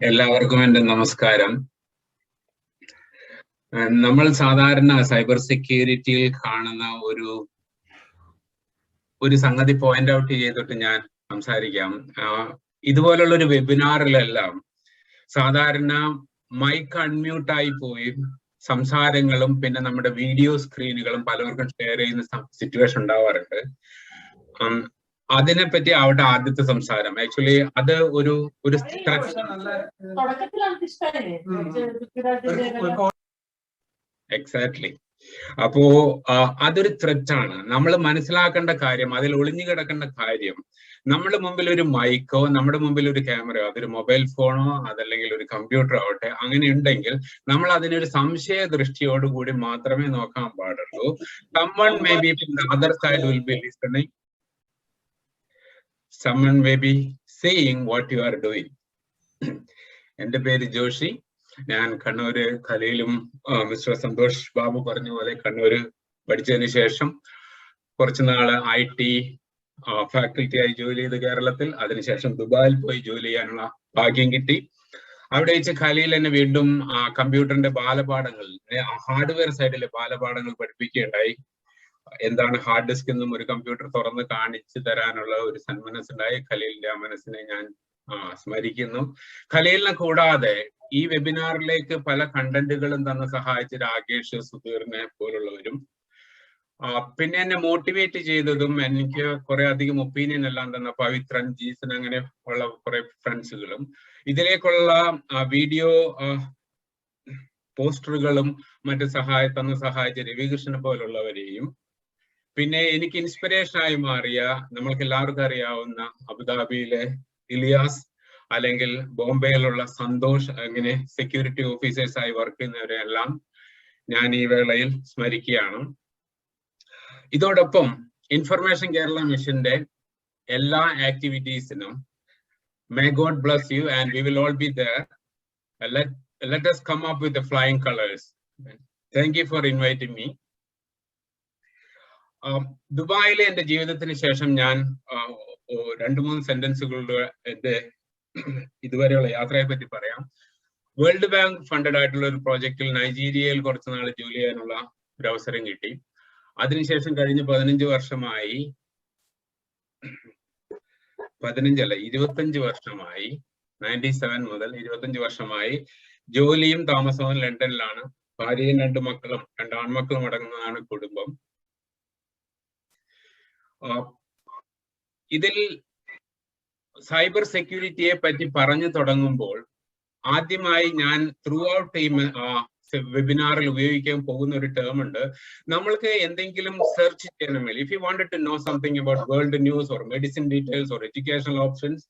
എല്ലാവർക്കും എൻ്റെ നമസ്കാരം. നമ്മൾ സാധാരണ സൈബർ സെക്യൂരിറ്റിയിൽ കാണുന്ന ഒരു സംഗതി പോയിന്റ് ഔട്ട് ചെയ്തിട്ട് ഞാൻ സംസാരിക്കാം. ഇതുപോലുള്ള ഒരു വെബിനാറിലെല്ലാം സാധാരണ മൈക്ക് അൺമ്യൂട്ടായി പോയി സംസാരങ്ങളും പിന്നെ നമ്മുടെ വീഡിയോ സ്ക്രീനുകളും പലർക്കും ഷെയർ ചെയ്യുന്ന സിറ്റുവേഷൻ ഉണ്ടാവാറുണ്ട്. അതിനെപ്പറ്റി അവിടെ ആദ്യത്തെ സംസാരം ആക്ച്വലി അത് ഒരു എക്സാക്ട്ലി. അപ്പോ അതൊരു ത്രെറ്റാണ്. നമ്മൾ മനസ്സിലാക്കേണ്ട കാര്യം, അതിൽ ഒളിഞ്ഞു കിടക്കേണ്ട കാര്യം, നമ്മുടെ മുമ്പിൽ ഒരു മൈക്കോ നമ്മുടെ മുമ്പിൽ ഒരു ക്യാമറയോ, അതൊരു മൊബൈൽ ഫോണോ അതല്ലെങ്കിൽ ഒരു കമ്പ്യൂട്ടർ ആവട്ടെ, അങ്ങനെ ഉണ്ടെങ്കിൽ നമ്മൾ അതിനൊരു സംശയ ദൃഷ്ടിയോടുകൂടി മാത്രമേ നോക്കാൻ പാടുള്ളൂ. someone may be from the other side will be listening, someone may be seeing what you are doing. എൻ്റെ പേര് ജോഷി. ഞാൻ കണ്ണൂര് ഖലീലും മിസ്റ്റർ സന്തോഷ് ബാബു പറഞ്ഞ പോലെ കണ്ണൂര് പഠിച്ചതിന് ശേഷം കുറച്ചു നാള് IT ഫാക്കൽറ്റിയായി ജോലി ചെയ്ത് കേരളത്തിൽ, അതിനുശേഷം ദുബായിൽ പോയി ജോലി ചെയ്യാനുള്ള ഭാഗ്യം കിട്ടി. അവിടെ വെച്ച് ഖലീൽ എന്നെ വീണ്ടും കമ്പ്യൂട്ടറിന്റെ ബാലപാഠങ്ങൾ, ഹാർഡ്വെയർ സൈഡിലെ ബാലപാഠങ്ങൾ പഠിപ്പിക്കുകയുണ്ടായി. എന്താണ് ഹാർഡ് ഡിസ്ക് എന്നും ഒരു കമ്പ്യൂട്ടർ തുറന്ന് കാണിച്ചു തരാനുള്ള ഒരു സന്മനസ്സുണ്ടായി. ഖലീലിന്റെ ആ മനസ്സിനെ ഞാൻ സ്മരിക്കുന്നു. ഖലീലിനെ കൂടാതെ ഈ വെബിനാറിലേക്ക് പല കണ്ടന്റുകളും തന്ന് സഹായിച്ച രാകേഷ്, സുധീറിനെ പോലുള്ളവരും, പിന്നെ എന്നെ മോട്ടിവേറ്റ് ചെയ്തതും എനിക്ക് കുറെ അധികം ഒപ്പീനിയൻ എല്ലാം തന്ന പവിത്രൻ, ജീസൻ, അങ്ങനെ ഉള്ള കുറെ ഫ്രണ്ട്സുകളും, ഇതിലേക്കുള്ള വീഡിയോ പോസ്റ്ററുകളും മറ്റു തന്ന് സഹായിച്ച രവികൃഷ്ണനെ പോലുള്ളവരെയും, പിന്നെ എനിക്ക് ഇൻസ്പിറേഷനായി മാറിയ നമ്മൾക്ക് എല്ലാവർക്കും അറിയാവുന്ന അബുദാബിയിലെ ഇലിയാസ്, അല്ലെങ്കിൽ ബോംബെയിലുള്ള സന്തോഷ്, അങ്ങനെ സെക്യൂരിറ്റി ഓഫീസേഴ്സായി വർക്ക് ചെയ്യുന്നവരെല്ലാം ഞാൻ ഈ വേളയിൽ സ്മരിക്കുകയാണ്. ഇതോടൊപ്പം ഇൻഫർമേഷൻ കേരള മിഷന്റെ എല്ലാ ആക്ടിവിറ്റീസിനും may god bless you and we will all be there. Let us come up with the flying colors. Thank you for inviting me. ദുബായിലെ എൻ്റെ ജീവിതത്തിന് ശേഷം ഞാൻ 2-3 സെന്റൻസുകളുടെ എൻ്റെ ഇതുവരെയുള്ള യാത്രയെ പറ്റി പറയാം. വേൾഡ് ബാങ്ക് ഫണ്ടഡ് ആയിട്ടുള്ള ഒരു പ്രോജക്റ്റിൽ നൈജീരിയയിൽ കുറച്ചു നാൾ ജോലി ചെയ്യാനുള്ള ഒരു അവസരം കിട്ടി. അതിനുശേഷം കഴിഞ്ഞ 25 വർഷമായി 97 മുതൽ 25 വർഷമായി ജോലിയും താമസവും ലണ്ടനിലാണ്. ഭാര്യയും 2 മക്കളും, 2 ആൺമക്കളും അടങ്ങുന്നതാണ് കുടുംബം. ഇതിൽ സൈബർ സെക്യൂരിറ്റിയെ പറ്റി പറഞ്ഞു തുടങ്ങുമ്പോൾ ആദ്യമായി ഞാൻ ത്രൂ ഔട്ട് ഈ വെബിനാറിൽ ഉപയോഗിക്കാൻ പോകുന്ന ഒരു ടേം ഉണ്ട്. നമ്മൾക്ക് എന്തെങ്കിലും സെർച്ച് ചെയ്യണമെങ്കിൽ, if you wanted to know something about world news or medicine details or educational options,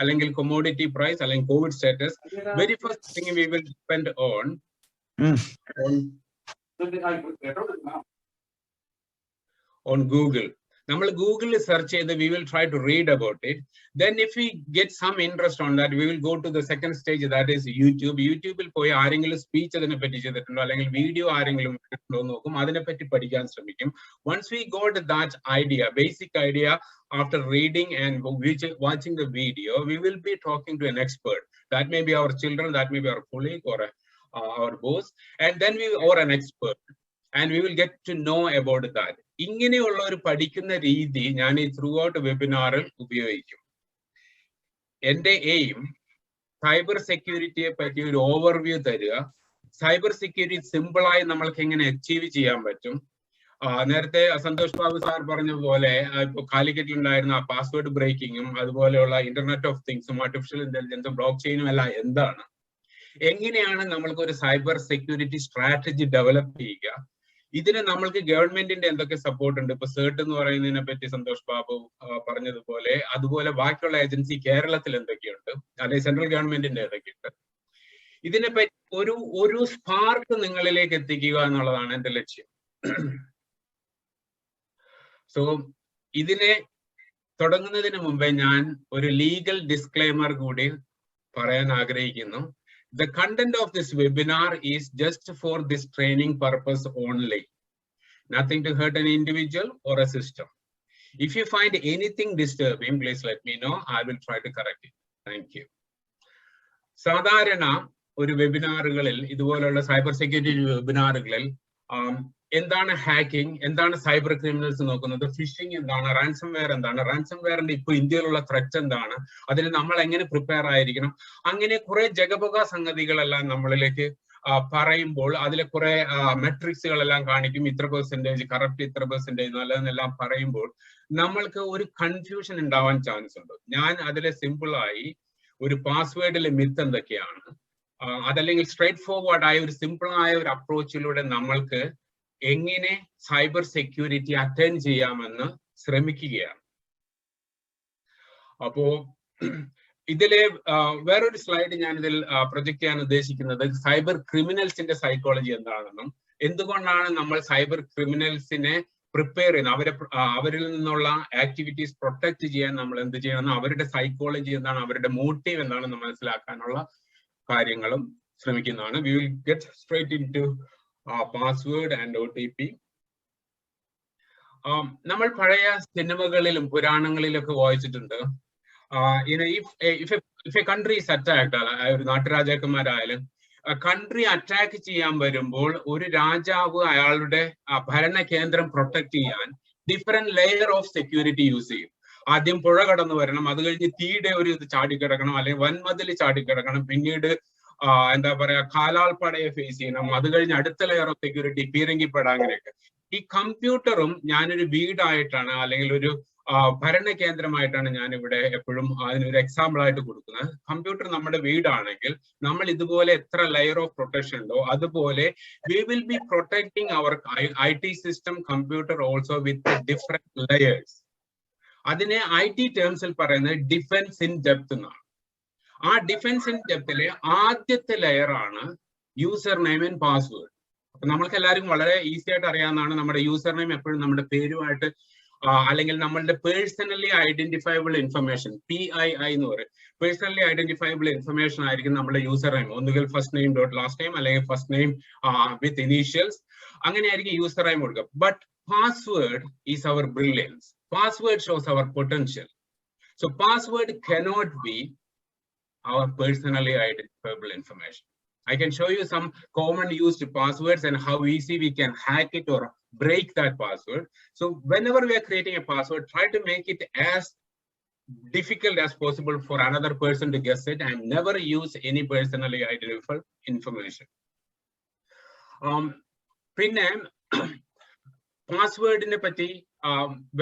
അല്ലെങ്കിൽ കൊമോഡിറ്റി പ്രൈസ്, അല്ലെങ്കിൽ covid status, very first thing we will depend on Google. നമ്മൾ ഗൂഗിളിൽ സെർച്ച് ചെയ്ത് we will try to read about it. Then if we get some interest on that, we will go to the second stage, that is YouTube. യൂട്യൂബിൽ പോയി ആരെങ്കിലും speech അതിനെപ്പറ്റി ചെയ്തിട്ടുണ്ടോ അല്ലെങ്കിൽ video ആരെങ്കിലും നോക്കും, അതിനെപ്പറ്റി പഠിക്കാൻ ശ്രമിക്കും. Once we got that idea, basic idea, after reading and watching the video, we will be talking to an expert. That may be our children, that may be our colleague or our boss, and then or an expert, and we will get to know about that. ഇങ്ങനെയുള്ള ഒരു പഠിക്കുന്ന രീതി ഞാൻ ഈ through out വെബിനാറിൽ ഉപയോഗിക്കും. എൻ്റെ aim cyber സെക്യൂരിറ്റിയെ പറ്റി ഒരു ഓവർവ്യൂ തരിക. സൈബർ സെക്യൂരിറ്റി സിമ്പിളായി നമ്മൾക്ക് എങ്ങനെ അച്ചീവ് ചെയ്യാൻ പറ്റും. നേരത്തെ സന്തോഷ് ബാബു സാർ പറഞ്ഞ പോലെ ഇപ്പോൾ കാലിക്കറ്റിൽ ഉണ്ടായിരുന്ന പാസ്വേഡ് ബ്രേക്കിങ്ങും അതുപോലെയുള്ള ഇന്റർനെറ്റ് ഓഫ് തിങ്സും ആർട്ടിഫിഷ്യൽ ഇന്റലിജൻസും ബ്ലോക്ക് ചെയിനും എല്ലാം എന്താണ്, എങ്ങനെയാണ് നമ്മൾക്ക് ഒരു സൈബർ സെക്യൂരിറ്റി സ്ട്രാറ്റജി ഡെവലപ്പ് ചെയ്യുക, ഇതിന് നമ്മൾക്ക് ഗവൺമെന്റിന്റെ എന്തൊക്കെ സപ്പോർട്ട് ഉണ്ട്. ഇപ്പൊ സേർട്ട് എന്ന് പറയുന്നതിനെ പറ്റി സന്തോഷ് ബാബു പറഞ്ഞതുപോലെ, അതുപോലെ ബാക്കിയുള്ള ഏജൻസി കേരളത്തിൽ എന്തൊക്കെയുണ്ട്, അല്ലെങ്കിൽ സെൻട്രൽ ഗവൺമെന്റിന്റെ എന്തൊക്കെയുണ്ട്, ഇതിനെപ്പറ്റി ഒരു സ്പാർക്ക് നിങ്ങളിലേക്ക് എത്തിക്കുക എന്നുള്ളതാണ് എന്റെ ലക്ഷ്യം. സോ ഇതിനെ തുടങ്ങുന്നതിന് മുമ്പേ ഞാൻ ഒരു ലീഗൽ ഡിസ്ക്ലെയിമർ കൂടി പറയാൻ ആഗ്രഹിക്കുന്നു. The content of this webinar is just for this training purpose only. Nothing to hurt an individual or a system. If you find anything disturbing, please let me know. I will try to correct it. Thank you. സാധാരണ ഒരു വെബിനാറുകളിൽ ഇതുപോലുള്ള cyber security വെബിനാറുകളിൽ എന്താണ് hacking, എന്താണ് cyber criminals നോക്കുന്നത്, phishing എന്താണ്, ransom wear എന്താണ്, ransom വെയറിന്റെ ഇപ്പൊ ഇന്ത്യയിലുള്ള ത്രെറ്റ് എന്താണ്, അതിന് നമ്മൾ എങ്ങനെ പ്രിപ്പയർ ആയിരിക്കണം, അങ്ങനെ കുറെ ജഗപുക സംഗതികളെല്ലാം നമ്മളിലേക്ക് പറയുമ്പോൾ അതിലെ കുറെ മെട്രിക്സുകളെല്ലാം കാണിക്കും, ഇത്ര പെർസെന്റേജ് കറക്റ്റ്, ഇത്ര പെർസെന്റേജ് നല്ലതെന്നെല്ലാം പറയുമ്പോൾ നമ്മൾക്ക് ഒരു കൺഫ്യൂഷൻ ഉണ്ടാവാൻ ചാൻസ് ഉണ്ട്. ഞാൻ അതിലെ സിമ്പിളായി ഒരു പാസ്വേഡിലെ മിത്ത് എന്തൊക്കെയാണ്, അതല്ലെങ്കിൽ സ്ട്രേറ്റ് ഫോർവേഡ് ആയ ഒരു സിമ്പിൾ ആയ ഒരു അപ്രോച്ചിലൂടെ നമ്മൾക്ക് എങ്ങനെ സൈബർ സെക്യൂരിറ്റി അറ്റൻഡ് ചെയ്യാമെന്ന് ശ്രമിക്കുകയാണ്. അപ്പോ ഇതിലെ വേറൊരു സ്ലൈഡ് ഞാൻ ഇതിൽ പ്രൊജക്ട് ചെയ്യാൻ ഉദ്ദേശിക്കുന്നത് സൈബർ ക്രിമിനൽസിന്റെ സൈക്കോളജി എന്താണെന്നും എന്തുകൊണ്ടാണ് നമ്മൾ സൈബർ ക്രിമിനൽസിനെ പ്രിപ്പയർ ചെയ്യുന്നത്, അവരിൽ നിന്നുള്ള ആക്ടിവിറ്റീസ് പ്രൊട്ടക്ട് ചെയ്യാൻ നമ്മൾ എന്ത് ചെയ്യണം, അവരുടെ സൈക്കോളജി എന്താണ്, അവരുടെ മോട്ടീവ് എന്താണെന്ന് മനസ്സിലാക്കാനുള്ള കാര്യങ്ങളും ശ്രമിക്കുന്നതാണ്. We will get straight into password and OTP. നമ്മൾ പഴയ സിനിമകളിലും പുരാണങ്ങളിലൊക്കെ വായിച്ചിട്ടുണ്ട്, if a country is attacked, ഒരു നാട്ടുരാജാക്കന്മാരായാലും കൺട്രി അറ്റാക്ക് ചെയ്യാൻ വരുമ്പോൾ ഒരു രാജാവ് അയാളുടെ ഭരണ കേന്ദ്രം പ്രൊട്ടക്ട് ചെയ്യാൻ different layer of security use ചെയ്യും. ആദ്യം പുഴ കടന്നു വരണം, അത് കഴിഞ്ഞ് തീയുടെ ഒരു ഇത് ചാടിക്കിടക്കണം, അല്ലെങ്കിൽ വൻമതിൽ ചാടിക്കിടക്കണം, പിന്നീട് എന്താ പറയാ കാലാൾപ്പടയെ ഫേസ് ചെയ്യണം, അത് കഴിഞ്ഞ് അടുത്ത ലെയർ ഓഫ് സെക്യൂരിറ്റി പീരങ്കിപ്പട, അങ്ങനെയൊക്കെ. ഈ കമ്പ്യൂട്ടറും ഞാനൊരു വീടായിട്ടാണ് അല്ലെങ്കിൽ ഒരു ഭരണ കേന്ദ്രമായിട്ടാണ് ഞാൻ ഇവിടെ എപ്പോഴും അതിനൊരു എക്സാമ്പിൾ ആയിട്ട് കൊടുക്കുന്നത്. കമ്പ്യൂട്ടർ നമ്മുടെ വീടാണെങ്കിൽ നമ്മൾ ഇതുപോലെ എത്ര ലെയർ ഓഫ് പ്രൊട്ടക്ഷൻ ഉണ്ടോ അതുപോലെ we will be protecting our IT system computer also with different layers. അതിനെ IT ടേംസിൽ പറയുന്നത് ഡിഫൻസ് ഇൻ ഡെപ്ത് എന്നാണ്. ആ ഡിഫൻസ് ഇൻ ഡെപ്തിലെ ആദ്യത്തെ ലെയർ ആണ് യൂസർ നെയിം ആൻഡ് പാസ്വേഡ്. അപ്പൊ നമ്മൾക്ക് എല്ലാവർക്കും വളരെ ഈസി ആയിട്ട് അറിയാവുന്നതാണ്, നമ്മുടെ യൂസർ നെയിം എപ്പോഴും നമ്മുടെ പേരുമായിട്ട് അല്ലെങ്കിൽ നമ്മളുടെ പേഴ്സണലി ഐഡന്റിഫയബിൾ ഇൻഫർമേഷൻ, PII എന്ന് പറയും, പേഴ്സണലി ഐഡന്റിഫയബിൾ ഇൻഫർമേഷൻ ആയിരിക്കും നമ്മുടെ യൂസർ നെയിം. ഒന്നുകിൽ first name dot last name അല്ലെങ്കിൽ ഫസ്റ്റ് നെയിം വിത്ത് ഇനീഷ്യൽസ്, അങ്ങനെയായിരിക്കും യൂസർ നെയിം കൊടുക്കുക. But password is our brilliance. Password shows our potential. So password cannot be our personally identifiable information. I can show you some common used passwords and how easy we can hack it or break that password. So whenever we are creating a password, try to make it as difficult as possible for another person to guess it, and never use any personally identifiable information. പിന്നെ പാസ്വേഡിനെ പറ്റി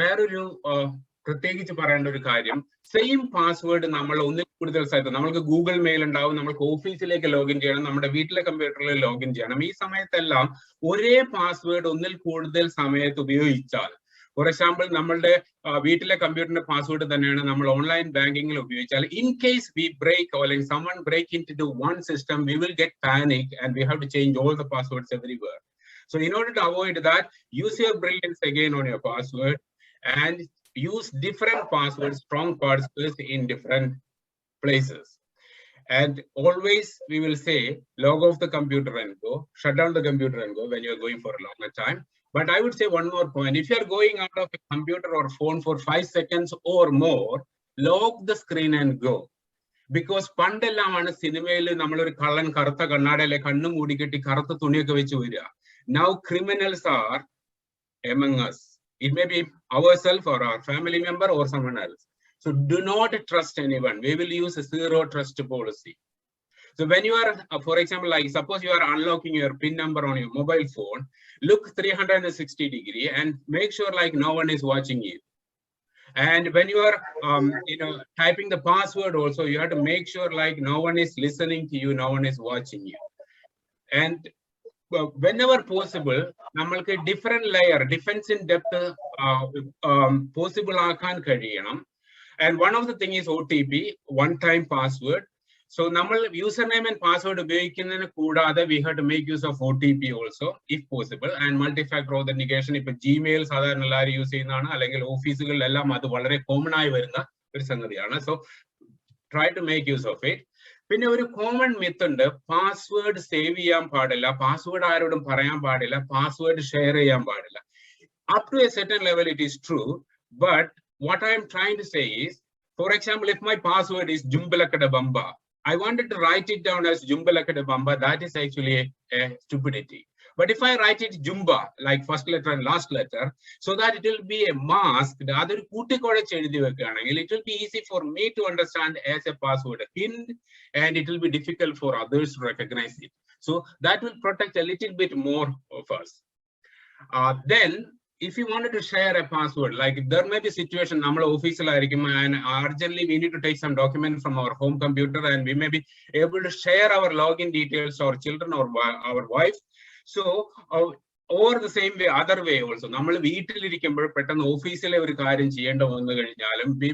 വേറൊരു പ്രത്യേകിച്ച് പറയേണ്ട ഒരു കാര്യം, same password നമ്മൾ ഒന്നിൽ കൂടുതൽ സ്ഥലത്ത്, നമ്മൾക്ക് ഗൂഗിൾ മെയിൽ ഉണ്ടാവും, നമ്മൾക്ക് ഓഫീസിലേക്ക് ലോഗിൻ ചെയ്യണം, നമ്മുടെ വീട്ടിലെ കമ്പ്യൂട്ടറിൽ ലോഗിൻ ചെയ്യണം. ഈ സമയത്തെല്ലാം ഒരേ പാസ്വേഡ് ഒന്നിൽ കൂടുതൽ സമയത്ത് ഉപയോഗിച്ചാൽ, ഫോർ എക്സാമ്പിൾ നമ്മളുടെ വീട്ടിലെ കമ്പ്യൂട്ടറിന്റെ പാസ്വേഡ് തന്നെയാണ് നമ്മൾ ഓൺലൈൻ ബാങ്കിങ്ങിൽ ഉപയോഗിച്ചാൽ, in case we break or someone break into one system, we will get panic and we have to change all the passwords everywhere. So in order to avoid that, use your brilliance again on your password and use different passwords, strong passwords in different places. And always we will say log off the computer and go, shut down the computer and go when you are going for a longer time. But I would say one more point, if you are going out of a computer or phone for 5 seconds or more, lock the screen and go. Because പണ്ടെല്ലാമാണ് സിനിമയിൽ നമ്മളൊരു കള്ളൻ കറുത്ത കണ്ണാടയിലെ കണ്ണും മൂടിക്കെട്ടി കറുത്ത തുണിയൊക്കെ വെച്ച് വരിക. Now criminals are among us. It may be ourselves or our family member or someone else. So do not trust anyone. We will use a zero trust policy. So when you are, for example, like suppose you are unlocking your PIN number on your mobile phone, look 360 degrees and make sure like no one is watching you. And when you are, typing the password also, you have to make sure like no one is listening to you, no one is watching you. And whenever possible, നമ്മൾക്ക് different layer, defence in depth possible ആക്കാൻ കഴിയണം. And one of the thing is OTP, one time password. So നമ്മൾ user name and password ഉപയോഗിക്കുന്നതിന് കൂടാതെ we have to make use of OTP also if possible. And multi factor authentication, ഇപ്പൊ Gmail സാധാരണ എല്ലാവരും use ചെയ്യുന്നതാണ്, അല്ലെങ്കിൽ ഓഫീസുകളിലെല്ലാം അത് വളരെ കോമൺ ആയി വരുന്ന ഒരു സംഗതിയാണ്. So try to make use of it. പിന്നെ ഒരു കോമൺ മിത്ത് ഉണ്ട്, പാസ്വേഡ് സേവ് ചെയ്യാൻ പാടില്ല, പാസ്വേഡ് ആരോടും പറയാൻ പാടില്ല, പാസ്വേഡ് ഷെയർ ചെയ്യാൻ പാടില്ല. Up to a certain level it is true, but what I am trying to say is, for example, if my password is Jumbalakada Bamba, I wanted to write it down as Jumbalakada Bamba. That is actually a stupidity. But if I write it Jumba, like first letter and last letter, so that it will be a mask, the other it will be easy for me to understand as a password hint, and it will be difficult for others to recognize it. So that will protect a little bit more of us. Then, if you wanted to share a password, like there may be a situation, office and urgently we need to take some document from our home computer, and we may be able to share our login details to our children or our wife. So, or the same way, other way also, we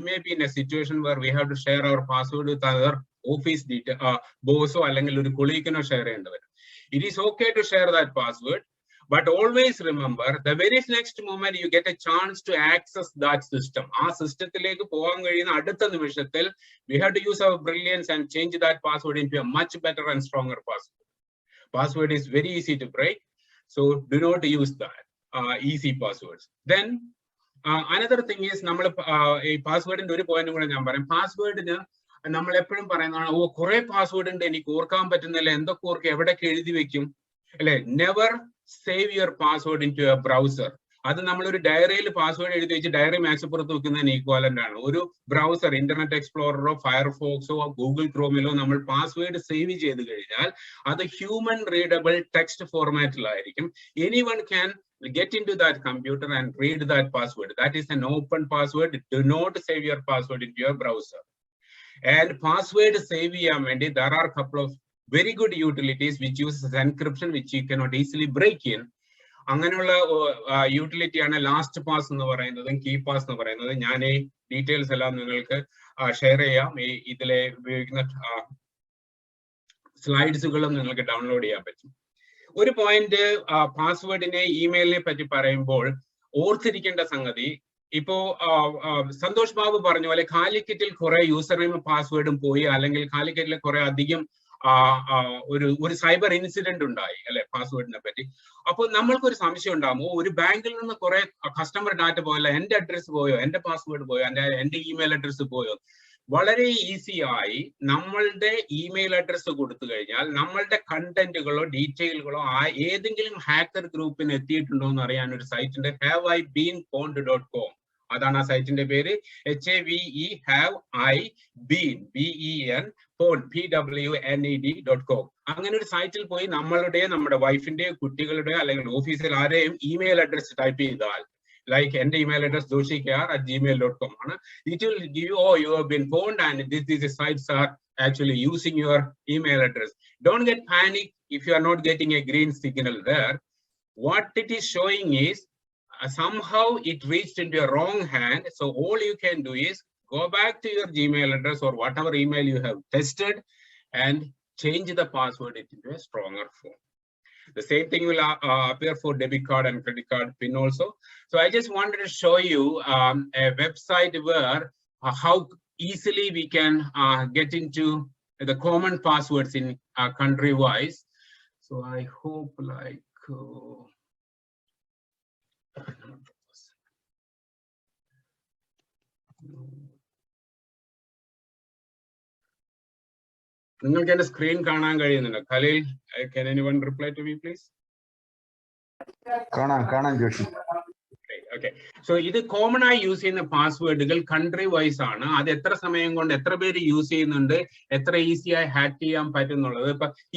may be in a situation where we have to share our password with other office detail, boss or colleague. It is okay to share that password, but always remember, the very next moment you get a chance to access that system. Our system, we have to use our brilliance and change that password into a much better and stronger password. Password is very easy to break, so do not use that easy passwords. Then another thing is, a password in the point password in never save your password into a browser. That's a diary password, diary max equivalent. Browser, Internet Explorer, or Firefox, or Google Chrome, password save that's a human readable text format. Anyone can get into that computer and read that password. That is an open password. Do not save your password into your browser. And password save, there are a couple of very good utilities which uses encryption, which you cannot easily break in. Utility and last pass and key pass details share slides download. One point password in email Ipo Santosh Babu Barnole, Kalikitil Kore username password and Poi, Alangil Kalikil Kore Adigim cyber incident undai, password napati. Upon Namalkur Samshi Damo, would bangle on the correct customer data boil, end address boy, end password boy, and end email address boy. Very easy നമ്മളുടെ email address കൊടുത്തു കഴിഞ്ഞാൽ നമ്മളുടെ കണ്ടന്റുകളോ ഡീറ്റെയിലുകളോ ഏതെങ്കിലും hacker ഗ്രൂപ്പിന് എത്തിയിട്ടുണ്ടോ എന്ന് അറിയാൻ ഒരു site ഉണ്ട് haveibeenpwned.com. അതാണ് ആ സൈറ്റിന്റെ പേര് haveibeen.pwned.com. അങ്ങനെ ഒരു സൈറ്റിൽ പോയി നമ്മളുടെ നമ്മുടെ വൈഫിന്റെ കുട്ടികളുടെ അല്ലെങ്കിൽ ഓഫീസിൽ ആരെയും ഇമെയിൽ അഡ്രസ് ടൈപ്പ് ചെയ്താൽ like end email address doshikr@gmail.com. It will give you, oh, you have been phoned and these sites are actually using your email address. Don't get panic if you are not getting a green signal there. What it is showing is somehow it reached into your wrong hand. So all you can do is go back to your Gmail address or whatever email you have tested and change the password into a stronger form. The same thing will appear for debit card and credit card PIN also. So I just wanted to show you a website where how easily we can get into the common passwords in country wise. So I hope like can a screen Khalil, can anyone reply to me, please? Okay. So this is common I use in the password country wise. That's use easy hack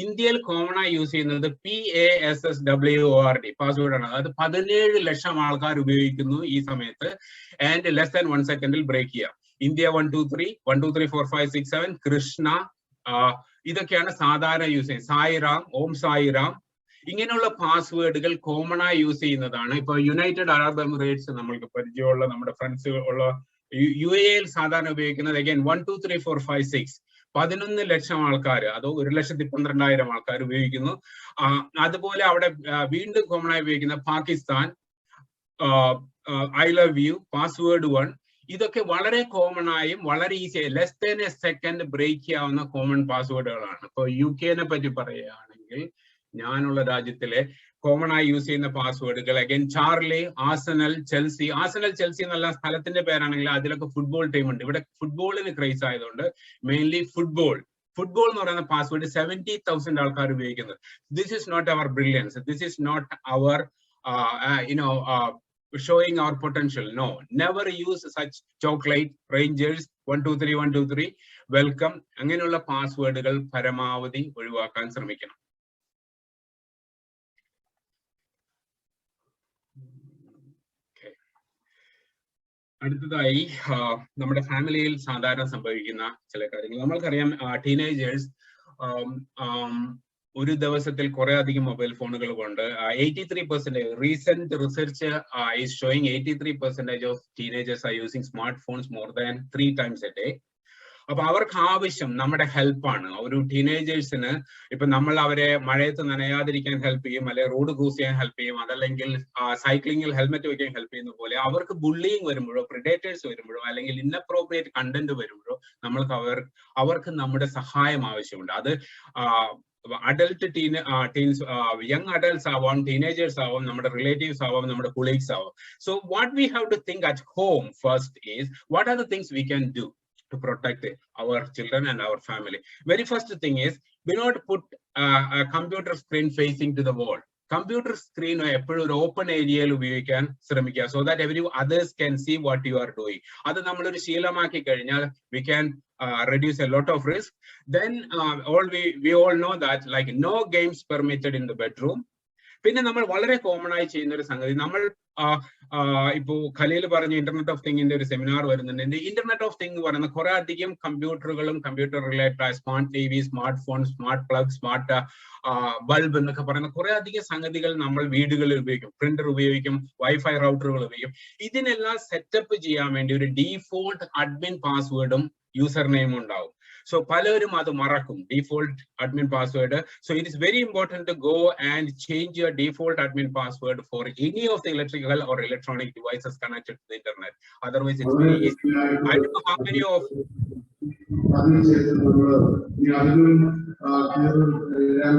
India common I use in the PASSWORD password and less than 1 second will break here. India 123 123 4 5 6 7 Krishna. ഇതൊക്കെയാണ് സാധാരണ use ചെയ്യുന്നത് സായിറാം ഓം സായിറാം ഇങ്ങനെയുള്ള പാസ്വേഡുകൾ common ആയി use ചെയ്യുന്നതാണ്. ഇപ്പൊ United Arab Emirates നമ്മൾക്ക് പരിചയമുള്ള നമ്മുടെ ഫ്രണ്ട്സ് ഉള്ള UAE സാധാരണ ഉപയോഗിക്കുന്നത് again 1 2 3 4 5 6 11 ലക്ഷം ആൾക്കാർ അതോ 1,12,000 ആൾക്കാർ ഉപയോഗിക്കുന്നു. അതുപോലെ അവിടെ വീണ്ടും കോമൺ ആയി ഉപയോഗിക്കുന്ന Pakistan I love you password 1 ഇതൊക്കെ വളരെ കോമൺ ആയും വളരെ easy less than a second break ചെയ്യാവുന്ന കോമൺ പാസ്വേഡുകളാണ്. ഇപ്പൊ UK പറ്റി പറയുകയാണെങ്കിൽ ഞാനുള്ള രാജ്യത്തിലെ കോമൺ ആയി യൂസ് ചെയ്യുന്ന പാസ്വേഡുകൾ again Charlie, Arsenal, Chelsea. Arsenal, Chelsea എന്നുള്ള സ്ഥലത്തിന്റെ പേരാണെങ്കിൽ അതിലൊക്കെ ഫുട്ബോൾ ടീം ഉണ്ട്. ഇവിടെ ഫുട്ബോളിന് ക്രേസ് ആയതുകൊണ്ട് മെയിൻലി ഫുട്ബോൾ Football എന്ന് പറയുന്ന പാസ്വേഡ് 70,000 ആൾക്കാർ ഉപയോഗിക്കുന്നത്. This is not our brilliance. This is not our showing our potential. No, never use such chocolate, Rangers, 123, 123, welcome. അങ്ങനെയുള്ള പാസ്വേഡുകൾ പരമാവധി ഒഴിവാക്കാൻ ശ്രമിക്കണം. അടുത്തതായി നമ്മുടെ ഫാമിലിയിൽ സാധാരണ സംഭവിക്കുന്ന ചില കാര്യങ്ങൾ നമ്മൾക്കറിയാം. ടീനേജേഴ്സ് ഒരു ദിവസത്തിൽ കുറെ അധികം മൊബൈൽ ഫോണുകൾ കൊണ്ട് 83% recent research is showing 83% of teenagers are using smart phones more than 3 times a day. അപ്പൊ അവർക്ക് ആവശ്യം നമ്മുടെ ഹെൽപ്പാണ്. ഒരു ടീനേജേഴ്സിന് ഇപ്പൊ നമ്മൾ അവരെ മഴയത്ത് നനയാതിരിക്കാൻ ഹെൽപ്പ് ചെയ്യും, അല്ലെങ്കിൽ റോഡ് ക്രോസ് ചെയ്യാൻ ഹെൽപ്പ് ചെയ്യും, അതല്ലെങ്കിൽ സൈക്ലിങ്ങിൽ ഹെൽമെറ്റ് വെക്കാൻ ഹെൽപ്പ് ചെയ്യുന്ന പോലെ അവർക്ക് ബുള്ളിങ് വരുമ്പോഴോ പ്രിഡേറ്റേഴ്സ് വരുമ്പോഴോ അല്ലെങ്കിൽ ഇൻഅപ്രോപ്രിയേറ്റ് കണ്ടന്റ് വരുമ്പോഴോ നമ്മൾക്ക് അവർക്ക് നമ്മുടെ സഹായം ആവശ്യമുണ്ട്. അത് അഡൽട്ട് ടീൻസ് യങ് അഡൽട്ട്സ് ആവാം, ടീനേജേഴ്സ് ആവാം, നമ്മുടെ റിലേറ്റീവ്സ് ആവാം, നമ്മുടെ കൊളീഗ്സ് ആവാം. So what we have to think at home first is what are the things we can do to protect our children and our family. Very first thing is, do not put a computer screen facing to the wall. Computer screen eppoഴും ഒരു open ഏരിയയിൽ ഉപയോഗിക്കാൻ ശ്രമിക്കുക, so that others can see what you are doing. അത് നമ്മളൊരു ശീലമാക്കി കഴിഞ്ഞാൽ we can reduce a lot of risk. Then we all know that like no games permitted in the bedroom. പിന്നെ നമ്മൾ വളരെ കോമൺ ആയി ചെയ്യുന്ന ഒരു സംഗതി, നമ്മൾ ഇപ്പോ ഖലീൽ പറഞ്ഞ ഇന്റർനെറ്റ് ഓഫ് തിങ്ങിന്റെ ഒരു സെമിനാർ വരുന്നുണ്ട്. ഇന്റർനെറ്റ് ഓഫ് തിങ് പറയുന്ന കുറെ അധികം കമ്പ്യൂട്ടറുകളും computer related smart TV, smart phone, smart plug, smart bulb എന്നൊക്കെ പറയുന്ന കുറെ അധികം സംഗതികൾ നമ്മൾ വീടുകളിൽ ഉപയോഗിക്കും. പ്രിന്റർ ഉപയോഗിക്കും, വൈഫൈ റൗട്ടറുകൾ ഉപയോഗിക്കും. ഇതിനെല്ലാം സെറ്റപ്പ് ചെയ്യാൻ വേണ്ടി ഒരു ഡീഫോൾട്ട് അഡ്മിൻ പാസ്വേഡും യൂസർ നെയിമും ഉണ്ടാവും. So പലരും അത് മറക്കും, default admin password. So it is very important to go and change your default admin password for any of the electrical or electronic devices connected to the internet. Otherwise it's very easy. I don't know how many of this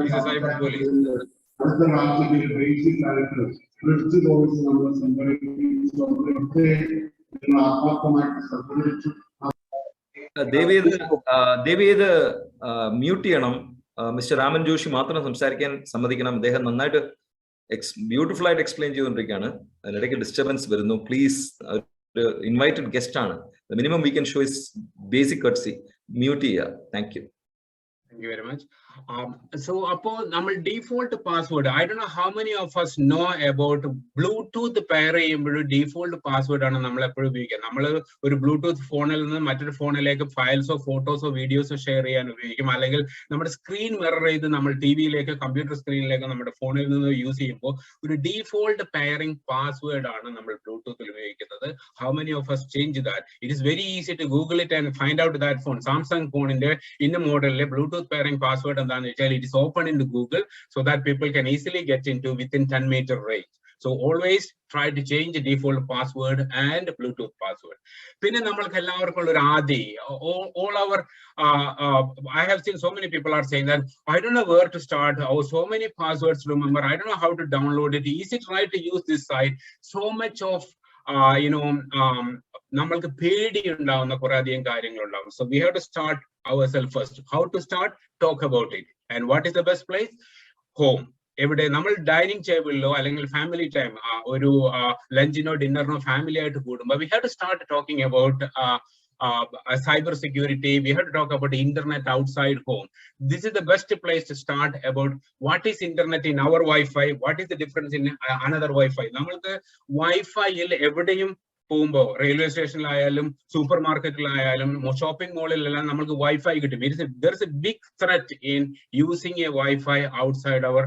is cyber bullying. ദേവി ഇത് mute ചെയ്യണം. Mister Raman Joshi മാത്രം സംസാരിക്കാൻ സമ്മതിക്കണം. അദ്ദേഹം നന്നായിട്ട് beautiful ആയിട്ട് explain ചെയ്തുകൊണ്ടിരിക്കുകയാണ്. അതിനിടയ്ക്ക് ഡിസ്റ്റർബൻസ് വരുന്നു. പ്ലീസ്, ഇൻവൈറ്റഡ് ഗസ്റ്റ് ആണ്. Minimum we can show is basic courtesy. Mute ചെയ്യുക. Thank you. Thank you very much. So appo nammal default password, I don't know how many of us know about Bluetooth pair cheyyumbol default password aanu nammal eppoഴും ഉപയോഗിക്കുക. നമ്മൾ ഒരു Bluetooth ഫോണിൽ നിന്ന് മറ്റൊരു ഫോണിലേക്ക് ഫയൽസോ ഫോട്ടോസോ വീഡിയോസോ share ചെയ്യാൻ ഉപയോഗിക്കും, അല്ലെങ്കിൽ നമ്മുടെ സ്ക്രീൻ മിറർ ചെയ്ത് നമ്മൾ ടിവിയിലേക്ക് കമ്പ്യൂട്ടർ സ്ക്രീനിലേക്ക് നമ്മുടെ ഫോണിൽ നിന്ന് യൂസ് ചെയ്യുമ്പോൾ ഒരു ഡീഫോൾട്ട് പെയറിംഗ് പാസ്വേഡ് ആണ് നമ്മൾ ബ്ലൂടൂത്തിൽ ഉപയോഗിക്കുന്നത്. How many of us change that? It is very easy to Google it and find out that phone. Samsung ഫോണിന്റെ ഇന്ന മോഡലിലെ ബ്ലൂടൂത്ത് pairing password എന്താണെന്ന് വെച്ചാൽ it is open into Google so that people can easily get into within 10-meter range. So always try to change the default password and Bluetooth password. Pinne nammalku ellarkum oru aadi, all our I have seen so many people are saying that I don't know where to start, or so many passwords to remember, I don't know how to download it, is it right to use this site? So much of നമ്മൾക്ക് പേടി ഉണ്ടാവുന്ന കുറെ അധികം കാര്യങ്ങൾ ഉണ്ടാവും. So we have to start ourselves first. How to start? Talk about it. And what is the best place? Home. എവിടെ നമ്മൾ dining ടേബിളിലോ അല്ലെങ്കിൽ ഫാമിലി ടൈം ഒരു ലഞ്ചിനോ ഡിന്നറിനോ ഫാമിലി ആയിട്ട് കൂടുമ്പോൾ we have to start talking about cyber security. We have to talk about the internet outside home. This is the best place to start about what is internet in our Wi-Fi, what is the difference in another Wi-Fi. നമ്മൾക്ക് വൈഫൈയിൽ എവിടെയും പോകുമ്പോൾ railway സ്റ്റേഷനിലായാലും super മാർക്കറ്റിലായാലും shopping മോളിലെല്ലാം നമുക്ക് wifi കിട്ടും. There is a big threat in using a Wi-Fi outside our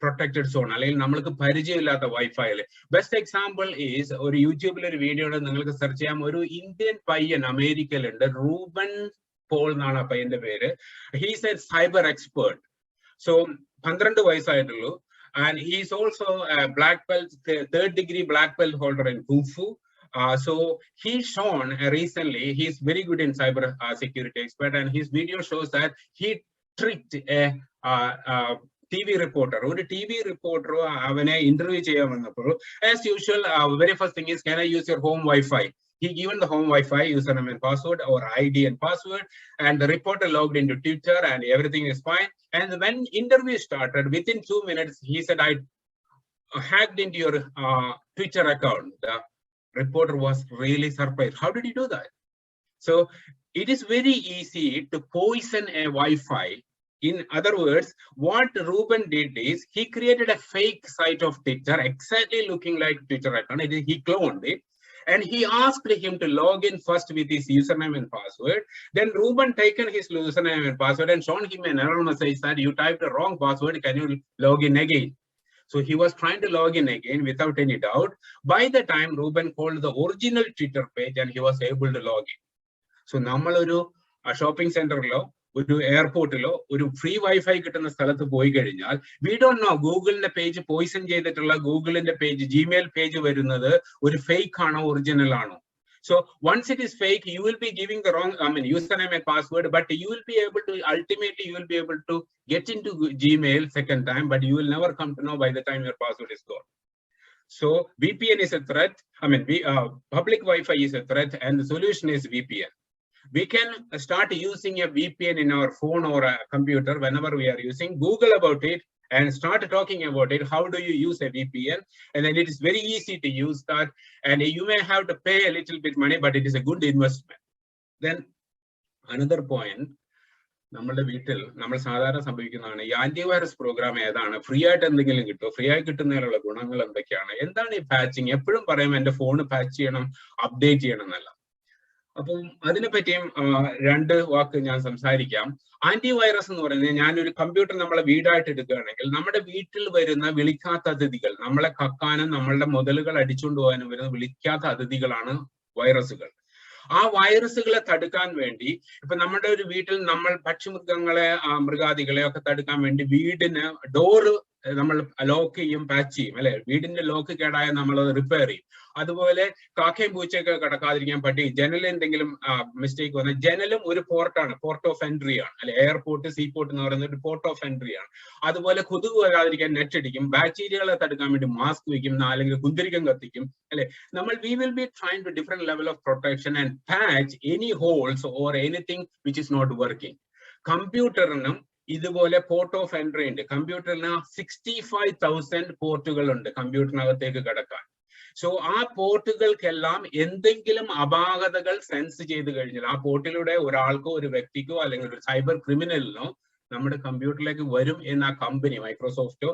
protected zone, അല്ലെങ്കിൽ നമ്മൾക്ക് പരിചയമില്ലാത്ത വൈഫൈയിൽ. Best example is ഒരു യൂട്യൂബിൽ ഒരു വീഡിയോ നിങ്ങൾക്ക് സെർച്ച് ചെയ്യാം. ഒരു ഇന്ത്യൻ പയ്യൻ അമേരിക്കയിലുണ്ട്, റൂബൻ പോൾ എന്നാണ് ആ പയ്യന്റെ പേര്. He's A cyber expert. So 12 വയസ്സായിട്ടുള്ളൂ. And he is also a black belt, third degree black belt holder in Kung Fu. So he's shown recently, he's very good in cyber security expert, and his video shows that he tricked a TV reporter. ഒരു TV reporter അവനെ interview ചെയ്യാൻ വന്നപ്പോൾ as usual very first thing is, can I use your home Wi-Fi? he given the home Wi-Fi username and password or ID and password, and the reporter logged into Twitter and everything is fine. And when interview started, within 2 minutes, he said, I hacked into your Twitter account. The reporter was really surprised. How did he do that? So it is very easy to poison a Wi-Fi. In other words, what Ruben did is he created a fake site of Twitter, exactly looking like Twitter account. He cloned it. And he asked him to log in first with his username and password. Then Ruben taken his username and password and shown him an error message that you typed the wrong password. Can you log in again? So he was trying to log in again without any doubt. By the time Ruben called the original Twitter page and he was able to log in. So നമ്മളൊരു shopping സെന്ററിലോ ഒരു എയർപോർട്ടിലോ ഒരു free wifi കിട്ടുന്ന സ്ഥലത്ത് പോയി കഴിഞ്ഞാൽ we don't know ഗൂഗിളിന്റെ page Poisson ചെയ്തിട്ടുള്ള ഗൂഗിളിന്റെ പേജ് ജിമെയിൽ പേജ് വരുന്നത് ഒരു ഫേക്ക് ആണോ ഒറിജിനൽ ആണോ. So once it is fake, you will be giving the wrong username and password, but you will be able to ultimately you will be able to get into Gmail second time, but you will never come to know by the time your password is gone. So VPN is a threat. Public Wi-Fi is a threat, and the solution is VPN. We can start using a VPN in our phone or a computer whenever we are using. Google about it and start talking about it. How do you use a VPN? And then it is very easy to use that. And you may have to pay a little bit money, but it is a good investment. Then another point, നമ്മുടെ വീട്ടിൽ നമ്മൾ സാധാരണ സംഭവിക്കുന്നതാണ് ഈ antivirus programme ഏതാണ്, free ആയിട്ട് എന്തെങ്കിലും കിട്ടുമോ, ഫ്രീ ആയി കിട്ടുന്നതിനുള്ള ഗുണങ്ങൾ എന്തൊക്കെയാണ്, എന്താണ് ഈ പാച്ചിങ്, എപ്പോഴും പറയും എന്റെ ഫോൺ പാച്ച് ചെയ്യണം, അപ്ഡേറ്റ് ചെയ്യണം എന്നല്ല. അപ്പം അതിനെപ്പറ്റിയും രണ്ട് വാക്ക് ഞാൻ സംസാരിക്കാം. ആന്റിവൈറസ് എന്ന് പറയുന്നത്, ഞാനൊരു കമ്പ്യൂട്ടർ നമ്മളെ വീടായിട്ട് എടുക്കുകയാണെങ്കിൽ നമ്മുടെ വീട്ടിൽ വരുന്ന വിളിക്കാത്ത അതിഥികൾ, നമ്മളെ കക്കാനും നമ്മളുടെ മുതലുകൾ അടിച്ചുകൊണ്ട് പോകാനും വരുന്ന വിളിക്കാത്ത അതിഥികളാണ് വൈറസുകൾ. ആ വൈറസുകളെ തടുക്കാൻ വേണ്ടി ഇപ്പൊ നമ്മുടെ ഒരു വീട്ടിൽ നമ്മൾ പക്ഷിമൃഗങ്ങളെ മൃഗാദികളെ ഒക്കെ തടുക്കാൻ വേണ്ടി വീടിന് ഡോറ് നമ്മൾ ലോക്ക് ചെയ്യും, പാച്ച് ചെയ്യും അല്ലെ. വീടിന്റെ ലോക്ക് കേടായ നമ്മൾ അത് റിപ്പയർ ചെയ്യും. അതുപോലെ കാക്കയും പൂച്ചയൊക്കെ കിടക്കാതിരിക്കാൻ പറ്റി ജനൽ എന്തെങ്കിലും മിസ്റ്റേക്ക് വന്നാൽ ജനലും ഒരു പോർട്ടാണ്, പോർട്ട് ഓഫ് എൻട്രി ആണ് അല്ലെ. എയർപോർട്ട് സീപോർട്ട് എന്ന് പറയുന്നത് ഒരു പോർട്ട് ഓഫ് എൻട്രി ആണ്. അതുപോലെ കൊതുക് വരാതിരിക്കാൻ നെറ്റ് അടിക്കും, ബാക്ടീരിയകളെ തടുക്കാൻ വേണ്ടി മാസ്ക് വയ്ക്കും, അല്ലെങ്കിൽ കുന്തിരിക്കം കത്തിക്കും അല്ലെ. നമ്മൾ we will be trying to different level of protection and patch any holes or anything which is not working. കമ്പ്യൂട്ടറിനും ഇതുപോലെ പോർട്ട് ഓഫ് എൻട്രി ഉണ്ട്. കമ്പ്യൂട്ടറിന് 65,000 പോർട്ടുകൾ ഉണ്ട് കമ്പ്യൂട്ടറിനകത്തേക്ക് കിടക്കാൻ. സോ ആ പോർട്ടുകൾക്കെല്ലാം എന്തെങ്കിലും അപാകതകൾ സെൻസ് ചെയ്ത് കഴിഞ്ഞാൽ ആ പോർട്ടിലൂടെ ഒരാൾക്കോ ഒരു വ്യക്തിക്കോ അല്ലെങ്കിൽ ഒരു സൈബർ ക്രിമിനലിനോ നമ്മുടെ കമ്പ്യൂട്ടറിലേക്ക് വരും എന്ന് ആ കമ്പനി മൈക്രോസോഫ്റ്റോ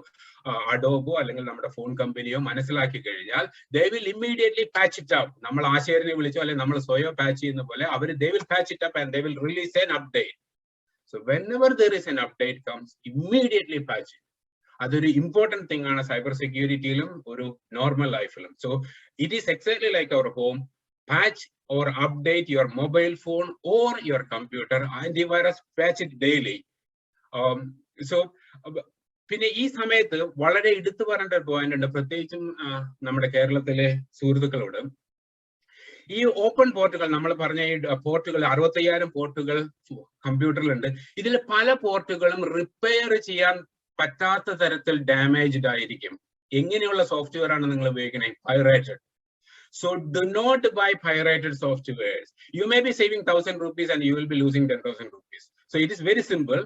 അഡോബോ അല്ലെങ്കിൽ നമ്മുടെ ഫോൺ കമ്പനിയോ മനസ്സിലാക്കി കഴിഞ്ഞാൽ they will immediately patch it up. നമ്മൾ ആശയനെ വിളിച്ചോ അല്ലെങ്കിൽ നമ്മൾ സ്വയം പാച്ച് ചെയ്യുന്ന പോലെ അവർ they will patch it up and they will release an update. So whenever there is an update comes, immediately patch it. അതൊരു ഇമ്പോർട്ടന്റ് തിങ് ആണ് സൈബർ സെക്യൂരിറ്റിയിലും ഒരു നോർമൽ ലൈഫിലും. So it is exactly like our home. Patch or update your mobile phone or your computer. Antivirus patch it daily. So പിന്നെ ഈ സമയത്ത് വളരെ എടുത്തു പറയേണ്ട ഒരു പോയിന്റ് ഉണ്ട്, പ്രത്യേകിച്ചും നമ്മുടെ കേരളത്തിലെ സുഹൃത്തുക്കളോട്. ഈ ഓപ്പൺ പോർട്ടുകൾ നമ്മൾ പറഞ്ഞ ഈ പോർട്ടുകൾ 65,000 പോർട്ടുകൾ കമ്പ്യൂട്ടറിലുണ്ട്. ഇതിൽ പല പോർട്ടുകളും റിപ്പയർ ചെയ്യാൻ പറ്റാത്ത തരത്തിൽ ഡാമേജ്ഡ് ആയിരിക്കും. എങ്ങനെയുള്ള സോഫ്റ്റ്വെയർ ആണ് നിങ്ങൾ ഉപയോഗിക്കുന്നത്? Pirated. So do not buy pirated softwares. You may be saving 1,000 rupees and you will be losing 10,000 rupees. So it is very simple.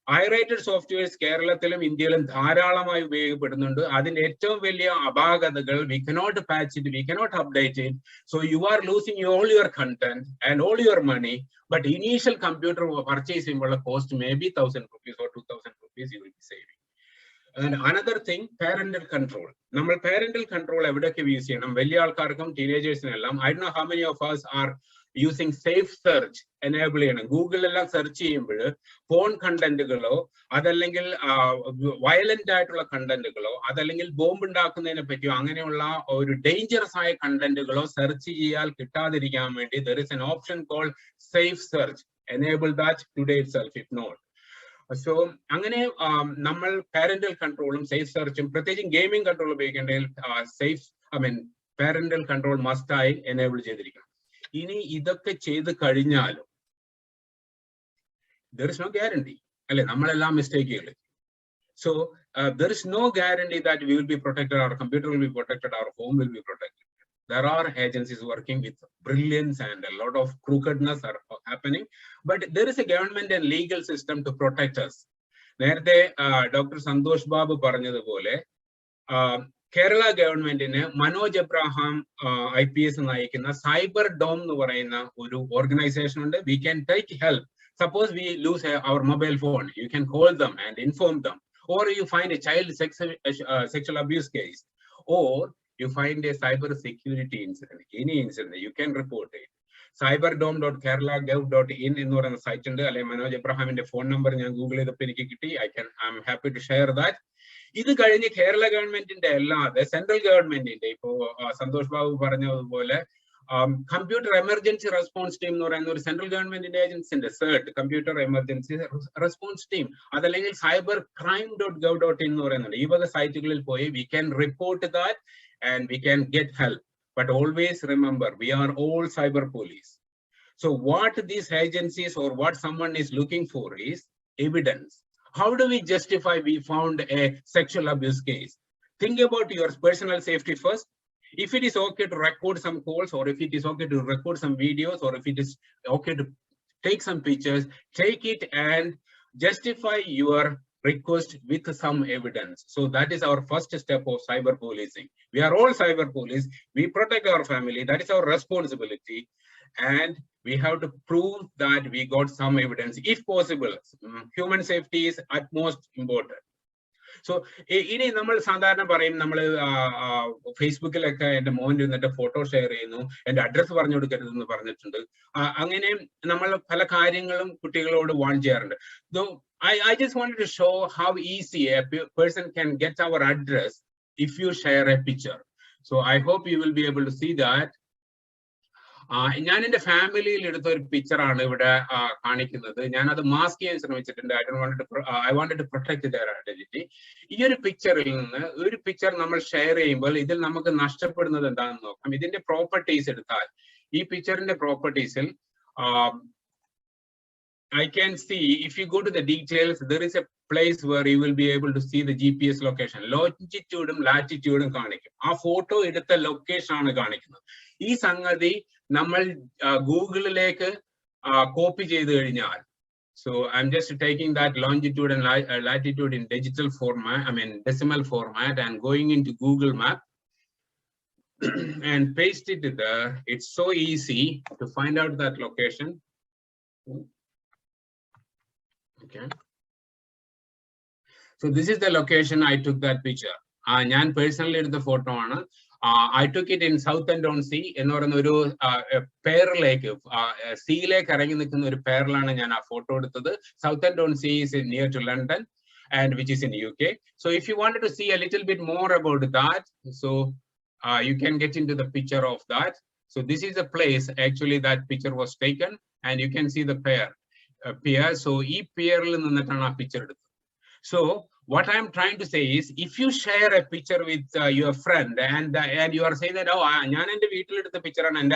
Pirated softwares കേരളത്തിലും ഇന്ത്യയിലും ധാരാളമായി ഉപയോഗപ്പെടുന്നുണ്ട്. അതിന്റെ ഏറ്റവും വലിയ അപാകതകൾ we cannot patch it, we cannot update it. So you are losing all your content and all your money. But initial computer purchase ചെയ്യുമ്പോൾ cost may be 1,000 rupees or 2,000 rupees you will be saving. And another thing, parental control. നമ്മൾ parental control എവിടെയൊക്കെ use ചെയ്യണം? വലിയ ആൾക്കാർക്കും ടീനേജേഴ്സിനെല്ലാം. I don't know how many of us are using safe search enable ചെയ്യണം. ഗൂഗിളിലെല്ലാം search ചെയ്യുമ്പോൾ phone കണ്ടന്റുകളോ അതല്ലെങ്കിൽ violent ആയിട്ടുള്ള കണ്ടന്റുകളോ അതല്ലെങ്കിൽ ബോംബ് ഉണ്ടാക്കുന്നതിനെ പറ്റിയോ അങ്ങനെയുള്ള ഒരു ഡേഞ്ചറസ് ആയ കണ്ടന്റുകളോ സെർച്ച് ചെയ്യാൽ കിട്ടാതിരിക്കാൻ വേണ്ടി there is an option called safe search. Enable that today itself if not. So അങ്ങനെ നമ്മൾ പാരന്റൽ കൺട്രോളും സേഫ് സെർച്ചും പ്രത്യേകിച്ചും ഗെയിമിംഗ് കൺട്രോൾ ഉപയോഗിക്കേണ്ടതിൽ പാരന്റൽ കൺട്രോൾ മസ്റ്റായി എനേബിൾ ചെയ്തിരിക്കണം. ഇനി ഇതൊക്കെ ചെയ്ത് കഴിഞ്ഞാലും there is no guarantee അല്ലെ, നമ്മളെല്ലാം മിസ്റ്റേക്ക് ചെയ്യില്ല. So there is no guarantee that we will be protected, our computer will be protected, our home will be protected. There are agencies working with brilliance and a lot of crookedness are happening, but there is a government and legal system to protect us. Nerde Dr. Santosh Babu Paranyadupole, Kerala government in Manoj Abraham IPS Naikina Cyber Dome organization, we can take help. Suppose we lose our mobile phone, you can call them and inform them. Or you find a child sexual abuse case, or you find a cyber security incident, any incident, you can report it. cyberdome.kerala.gov.in in the site and Manoj Abraham in the phone number and Google the Pinikiti. I'm happy to share that. This is Kerala government in the central government in the Santosh Babu Paranyadupole. Computer emergency response team or central government agency in the CERT, computer emergency response team. Other like cybercrime.gov.in or the site we can report that and we can get help. But always remember, we are all cyber police. So what these agencies or what someone is looking for is evidence. How do we justify we found a sexual abuse case? Think about your personal safety first. If it is okay to record some calls, or if it is okay to record some videos, or if it is okay to take some pictures, take it and justify your request with some evidence. So that is our first step of cyber policing. We are all cyber police. We protect our family. That is our responsibility. And we have to prove that we got some evidence. If possible, human safety is at most important. So, in a normal Sandana Barim, Namal Facebook like a moment in the photo share, and address Varno to get in the Varnachund. Angane Namal Palakaringalum, Kutiglo one gerund. Though I just wanted to show how easy a person can get our address if you share a picture. So I hope you will be able to see that. In the family, little picture on the mask I wanted to protect their identity. Here picture number share idil namakku nashtapadunathu endaanu nokkam. Idinte properties eduthal ee picture inde properties I can see, if you go to the details, there is a place where you will be able to see the GPS location. Longitude and latitude and kanikkum. Aa photo edutha location aanu kanikkunnu. Ee sangathi nammal Google like copy cheyidu kazhinjal. So I'm just taking that longitude and latitude in digital format, I mean decimal format, and going into Google Map and paste it there. It's so easy to find out that location. Okay. So this is the location I took that picture. I personally did the photo. I took it in South and on Sea. In a pair lake, sea lake, a pair photo. South and on Sea is near to London, and which is in UK. So if you wanted to see a little bit more about that, so you can get into the picture of that. So this is a place actually that picture was taken, and you can see the pair. So e pair picture. So what I'm trying to say is, if you share a picture with your friend and you are saying that, oh, the picture and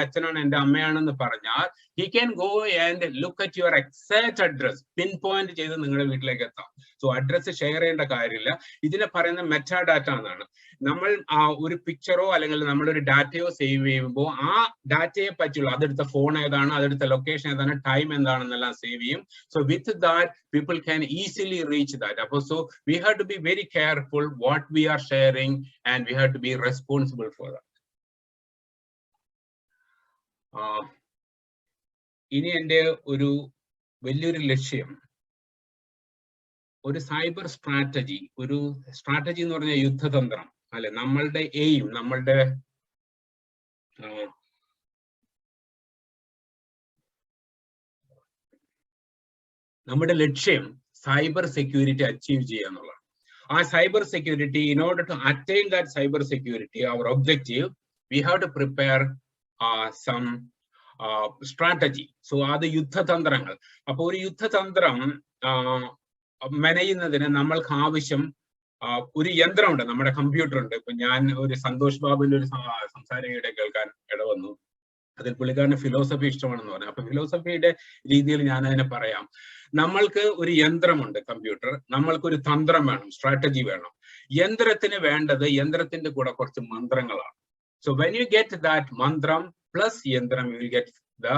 he can go and look at your exact address, pinpoint. So address share in the Kairilla. Idina Parana metadata. Namal uri picture or data save data patchula, other the phone, other the location, time and save him. So with that, people can easily reach that. So we have to be very careful what we are sharing, and we have to be responsible for that. In India, Uru cyber strategy, strategy or Yuddha Tandram. Namalde aim, Namalde Laksham, cyber security achieve Gianola. Our cyber security, in order to attain that cyber security, our objective, we have to prepare some strategy. So are the Yuddha Tandrangal. Upon Yuddha Tandram, managing Namal Kavisham. Uri Yandra under the computer, Yan or the Santosh Babu Samsari Edavanu. The Puligan philosophy stone, philosophy de Ridil Yana and a Parayam. Namalka Uri Yandram on the computer, Namalkuri Tandraman, strategy. Yandrathine Vanda, the Yandratin the Kudakorch Mandrangala. So when you get that mantram plus yantram, you will get the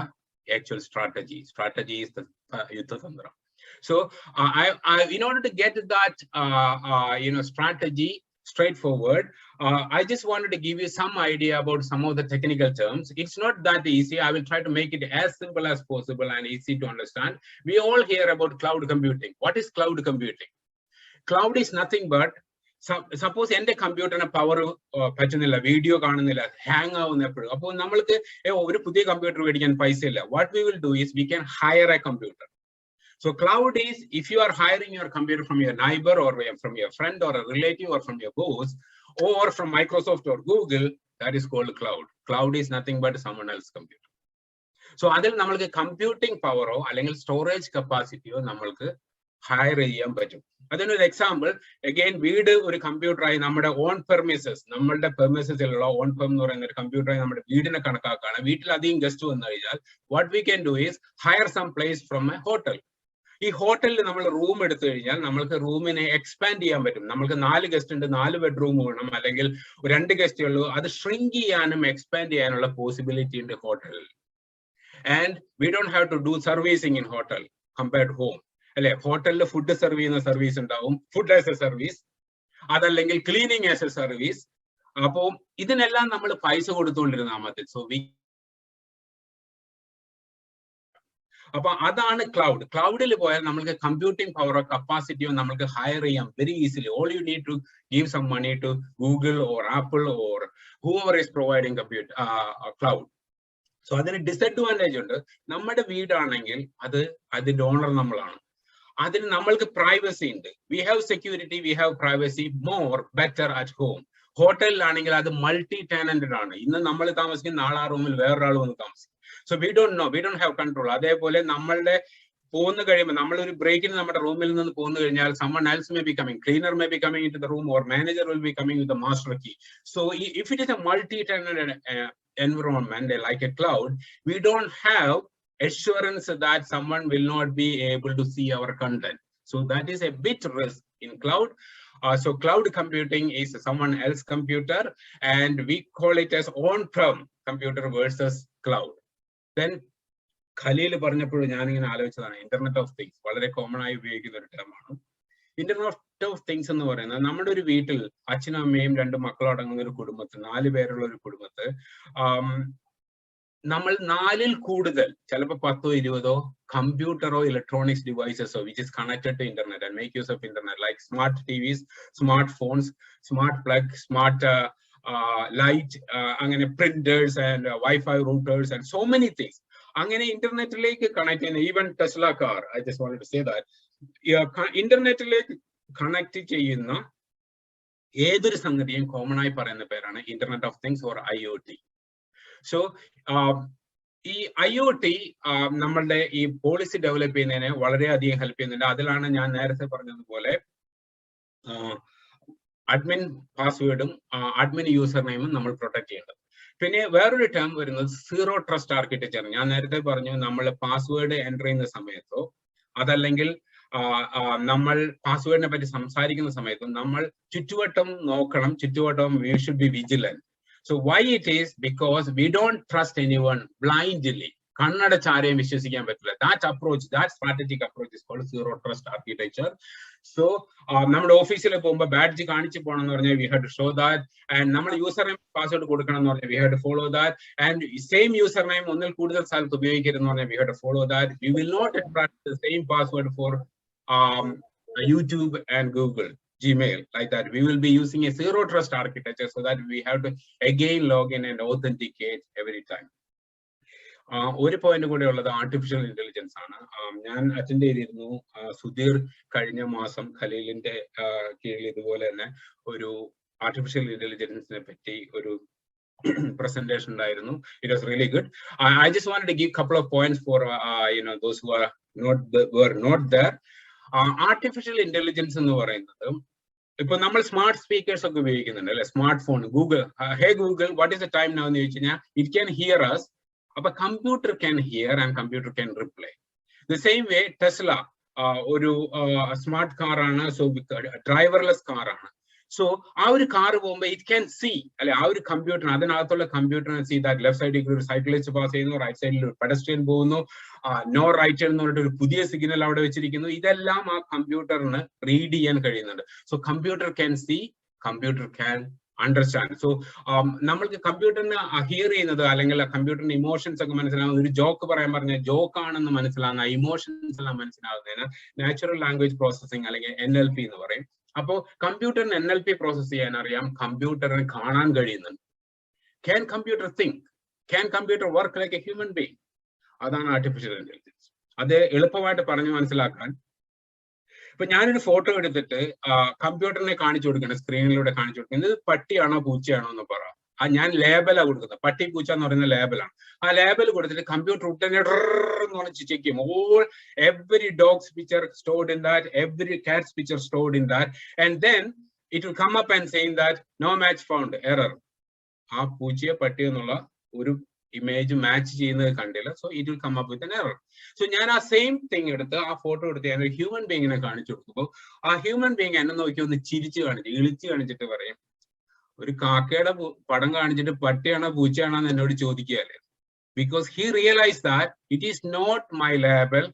actual strategy. Strategy is the Yuddha Tantra. So in order to get that strategy straightforward, I just wanted to give you some idea about some of the technical terms. It's not that easy. I will try to make it as simple as possible and easy to understand. We all hear about cloud computing. What is cloud computing? Cloud is nothing but, suppose എൻ്റെ കമ്പ്യൂട്ടറിന് power പറ്റുന്നില്ല, video കാണുന്നില്ല, hang ആവുന്ന എപ്പോഴും. അപ്പോൾ നമ്മൾക്ക് ഒരു പുതിയ computer മേടിക്കാൻ പൈസ ഇല്ല. What we will do is we can higher A computer. So cloud is, if you are hiring your computer from your neighbor or from your friend or a relative or from your boss or from Microsoft or Google, that is called cloud. Cloud is nothing but someone else's computer. So അതിൽ നമ്മൾക്ക് computing പവറോ അല്ലെങ്കിൽ storage കപ്പാസിറ്റിയോ നമ്മൾക്ക് higher ചെയ്യാൻ പറ്റും. അതിനൊരു example, again വീട് ഒരു കമ്പ്യൂട്ടറായി നമ്മുടെ ഓൺ പെർമിസസ്, നമ്മളുടെ പെർമിസസിലുള്ള ഓൺ പെർം എന്ന് പറയുന്ന ഒരു കമ്പ്യൂട്ടറായി നമ്മുടെ വീടിനെ കണക്കാക്കുകയാണ്. വീട്ടിൽ അധികം ഗസ്റ്റ് വന്നു കഴിഞ്ഞാൽ what we can do is hire some place from a hotel. ഈ ഹോട്ടലിൽ നമ്മൾ റൂം എടുത്തു കഴിഞ്ഞാൽ നമ്മൾക്ക് റൂമിനെ എക്സ്പാൻഡ് ചെയ്യാൻ പറ്റും. നമ്മൾക്ക് 4 ഗസ്റ്റ് ഉണ്ട്, 4 ബെഡ്റൂം വേണം, അല്ലെങ്കിൽ 2 ഗസ്റ്റേ ഉള്ളൂ, അത് ഷ്രിങ്ക് ചെയ്യാനും എക്സ്പാൻഡ് ചെയ്യാനുള്ള പോസിബിലിറ്റി ഉണ്ട് ഹോട്ടലിൽ. And we don't have to do servicing in hotel compared to home. അല്ലെ, ഹോട്ടലിൽ ഫുഡ് സെർവ് ചെയ്യുന്ന സർവീസ് ഉണ്ടാവും, ഫുഡ് ആസ് എ സർവീസ്, അതല്ലെങ്കിൽ ക്ലീനിങ് ആസ് എ സർവീസ്. അപ്പോൾ ഇതിനെല്ലാം നമ്മൾ പൈസ കൊടുത്തുകൊണ്ടിരുന്നാൽ മതി. സോ അപ്പൊ അതാണ് ക്ലൗഡ്. ക്ലൗഡിൽ പോയാൽ നമ്മൾക്ക് കമ്പ്യൂട്ടിംഗ് പവറോ കപ്പാസിറ്റിയോ നമ്മൾക്ക് ഹയർ ചെയ്യാം very easily. All you need to give some money to Google or Apple or whoever is providing cloud. So അതിന് ഡിസഡ്വാൻറ്റേജ് ഉണ്ട്. നമ്മുടെ വീടാണെങ്കിൽ അതിന്റെ ഓണർ നമ്മളാണ്. അതിന് നമ്മൾക്ക് പ്രൈവസി ഉണ്ട്. We have security, we have privacy more better at home. ഹോട്ടലിലാണെങ്കിൽ അത് മൾട്ടി ടാലന്റഡ് ആണ്. ഇന്ന് നമ്മൾ താമസിക്കുന്ന നാളെ ആ റൂമിൽ വേറൊരാൾ വന്ന് താമസിക്കും. So we don't know, V don't have control. അതേപോലെ നമ്മളുടെ പോന്നു കഴിയുമ്പോൾ, നമ്മളൊരു ബ്രേക്കിന് നമ്മുടെ റൂമിൽ നിന്ന് പോന്നു കഴിഞ്ഞാൽ someone else may be coming, cleaner may be coming into the room or manager will be coming with the master key. So if it is a multi-tenant environment like a cloud, we don't have assurance that someone will not be able to see our content. So that is a bit risk in cloud. So cloud computing is someone else's computer and we call it as on-prem computer versus cloud. Then Khaleel പറഞ്ഞപ്പോഴും ഞാനിങ്ങനെ ആലോചിച്ചതാണ്, internet of things വളരെ common ആയി ഉപയോഗിക്കുന്ന ഒരു ടേമാണ്. Internet of things എന്ന് പറയുന്നത് നമ്മുടെ ഒരു വീട്ടിൽ അച്ഛനും അമ്മയും 2 മക്കളും അടങ്ങുന്ന ഒരു കുടുംബത്തിൽ, 4 പേരുള്ള ഒരു കുടുംബത്തിൽ നമ്മൾ 4ൽ കൂടുതൽ, ചിലപ്പോൾ 10ഓ 20ഓ കമ്പ്യൂട്ടറോ ഇലക്ട്രോണിക്സ് ഡിവൈസസോ which is connected to internet and make use of internet, like smart TVs, smart phones, smart plug, smart light, അങ്ങനെ printers and wifi routers and so many things. അങ്ങനെ ഇന്റർനെറ്റിലേക്ക് കണക്ട് ചെയ്യുന്ന, even Tesla car, I just wanted to say that, ഇന്റർനെറ്റിലേക്ക് connect ചെയ്യുന്ന ഏതൊരു സംഗതിയും common ആയി പറയുന്ന പേരാണ് internet of things or IoT. So ഈ IoT നമ്മളുടെ ഈ പോളിസി ഡെവലപ്പ് ചെയ്യുന്നതിനെ വളരെയധികം ഹെൽപ്പ് ചെയ്യുന്നുണ്ട്. അതിലാണ് ഞാൻ നേരത്തെ പറഞ്ഞതുപോലെ അഡ്മിൻ പാസ്വേഡും അഡ്മിൻ യൂസർ നെയിമും നമ്മൾ പ്രൊട്ടക്ട് ചെയ്യേണ്ടത്. പിന്നെ വേറൊരു ടേം വരുന്നത് സീറോ ട്രസ്റ്റ് ആർക്കിടെക്ചർ. ഞാൻ നേരത്തെ പറഞ്ഞു, നമ്മൾ പാസ്വേഡ് എൻ്റർ ചെയ്യുന്ന സമയത്തോ അതല്ലെങ്കിൽ നമ്മൾ പാസ്വേഡിനെ പറ്റി സംസാരിക്കുന്ന സമയത്തും നമ്മൾ ചുറ്റുവട്ടം നോക്കണം. ചുറ്റുവട്ടം we should be vigilant. So why it is? Because we don't trust anyone blindly. കണ്ണടച്ചാരെയും വിശ്വസിക്കാൻ പറ്റില്ല. That approach, that strategic approach is called zero trust architecture. So നമ്മുടെ ഓഫീസിൽ പോകുമ്പോൾ ബാഡ്ജ് കാണിച്ചു പോകണം എന്ന് പറഞ്ഞാൽ we have to show that, and നമ്മൾ യൂസർ നെയിം പാസ്വേഡ് കൊടുക്കണം എന്ന് പറഞ്ഞാൽ we have to follow that, and same user name ഒന്നിൽ കൂടുതൽ സ്ഥലത്ത് ഉപയോഗിക്കരുതെന്ന് പറഞ്ഞാൽ we have to follow that. We will not trust the same password for YouTube and Google, Gmail, like that. We will be using a zero trust architecture so that we have to again log in and authenticate every time. ഒരു point കൂടെ ഉള്ളത് artificial intelligence ആണ്. ഞാൻ attend ചെയ്തിരുന്നു സുധീർ കഴിഞ്ഞ മാസം ഖലീലിന്റെ കീഴിൽ ഇതുപോലെ തന്നെ ഒരു ആർട്ടിഫിഷ്യൽ ഇന്റലിജൻസിനെ പറ്റി ഒരു presentation ഉണ്ടായിരുന്നു. It was really good. I just wanted to give a couple of points for those who are not there. Artificial intelligence എന്ന് പറയുന്നത്, ഇപ്പൊ നമ്മൾ സ്മാർട്ട് സ്പീക്കേഴ്സ് ഒക്കെ ഉപയോഗിക്കുന്നുണ്ട് അല്ലെ, smart phone. Google, hey Google what is the time now എന്ന് ചോദിച്ചു കഴിഞ്ഞാൽ ഇറ്റ് ക്യാൻ ഹിയർ അസ്. അപ്പൊ computer can hear and computer can reply. The same way Tesla ഒരു സ്മാർട്ട് കാറാണ്, സോ ഡ്രൈവർലെസ് കാറാണ്. So our car it can see our computer adanathulla computer and see that left side il cyclist pass cheyunu, right side il pedestrian പോകുന്നു, no right എന്ന് പറഞ്ഞിട്ട് ഒരു പുതിയ signal അവിടെ വെച്ചിരിക്കുന്നു. ഇതെല്ലാം ആ കമ്പ്യൂട്ടറിന് റീഡ് ചെയ്യാൻ കഴിയുന്നുണ്ട്. So computer can see, computer can understand. So നമ്മൾക്ക് കമ്പ്യൂട്ടറിന് ഹിയർ ചെയ്യുന്നത് അല്ലെങ്കിൽ കമ്പ്യൂട്ടറിന്റെ ഇമോഷൻസ് ഒക്കെ മനസ്സിലാവുന്ന, ഒരു ജോക്ക് പറയാൻ പറഞ്ഞ ജോക്ക് ആണെന്ന് മനസ്സിലാവുന്ന, ഇമോഷൻസ് എല്ലാം മനസ്സിലാവുന്നതിന് നാച്ചുറൽ ലാംഗ്വേജ് പ്രോസസ്സിംഗ് അല്ലെങ്കിൽ NLP എന്ന് പറയും. അപ്പോൾ കമ്പ്യൂട്ടറിന് NLP പ്രോസസ് ചെയ്യാൻ അറിയാം, കമ്പ്യൂട്ടറിന് കാണാൻ കഴിയുന്നുണ്ട്. Can computer think? Can computer work like A human being? അതാണ് ആർട്ടിഫിഷ്യൽ ഇന്റലിജൻസ്. അത് എളുപ്പമായിട്ട് പറഞ്ഞു മനസ്സിലാക്കാൻ, ഇപ്പൊ ഞാനൊരു ഫോട്ടോ എടുത്തിട്ട് കമ്പ്യൂട്ടറിനെ കാണിച്ചു കൊടുക്കണം, സ്ക്രീനിലൂടെ കാണിച്ചു കൊടുക്കുന്നത്, ഇത് പട്ടിയാണോ പൂച്ചയാണോ എന്ന് പറ. ഞാൻ ലേബലാ കൊടുക്കുന്നത്, പട്ടി പൂച്ച എന്ന് പറയുന്ന ലേബലാണ്. ആ ലേബൽ കൊടുത്തിട്ട് കമ്പ്യൂട്ടർ ഉടനെ ചെക്ക് ചെയ്യും. Every dog's picture stored in that, every cat's picture stored in that, and then it will come up and saying that no match found, error. ആ പൂച്ചയെ പട്ടി എന്നുള്ള ഒരു ഇമേജ് മാച്ച് ചെയ്യുന്നത് കണ്ടില്ല, so it will come up with an error. So ഞാൻ ആ same thing എടുത്ത് ആ ഫോട്ടോ എടുത്ത് ഞാൻ ഒരു ഹ്യൂമൻ ബീങ്ങിനെ കാണിച്ചു കൊടുക്കുമ്പോൾ ആ ഹ്യൂമൻ ബീങ് എന്നെ നോക്കി ഒന്ന് ചിരിച്ചു കാണിച്ചു, ഇളിച്ചു കാണിച്ചിട്ട് പറയും, ഒരു കാക്കയുടെ പടം കാണിച്ചിട്ട് പട്ടിയാണോ പൂച്ചയാണോ എന്ന് എന്നോട് ചോദിക്കുകയല്ലേ. Because he realise that it is not my label,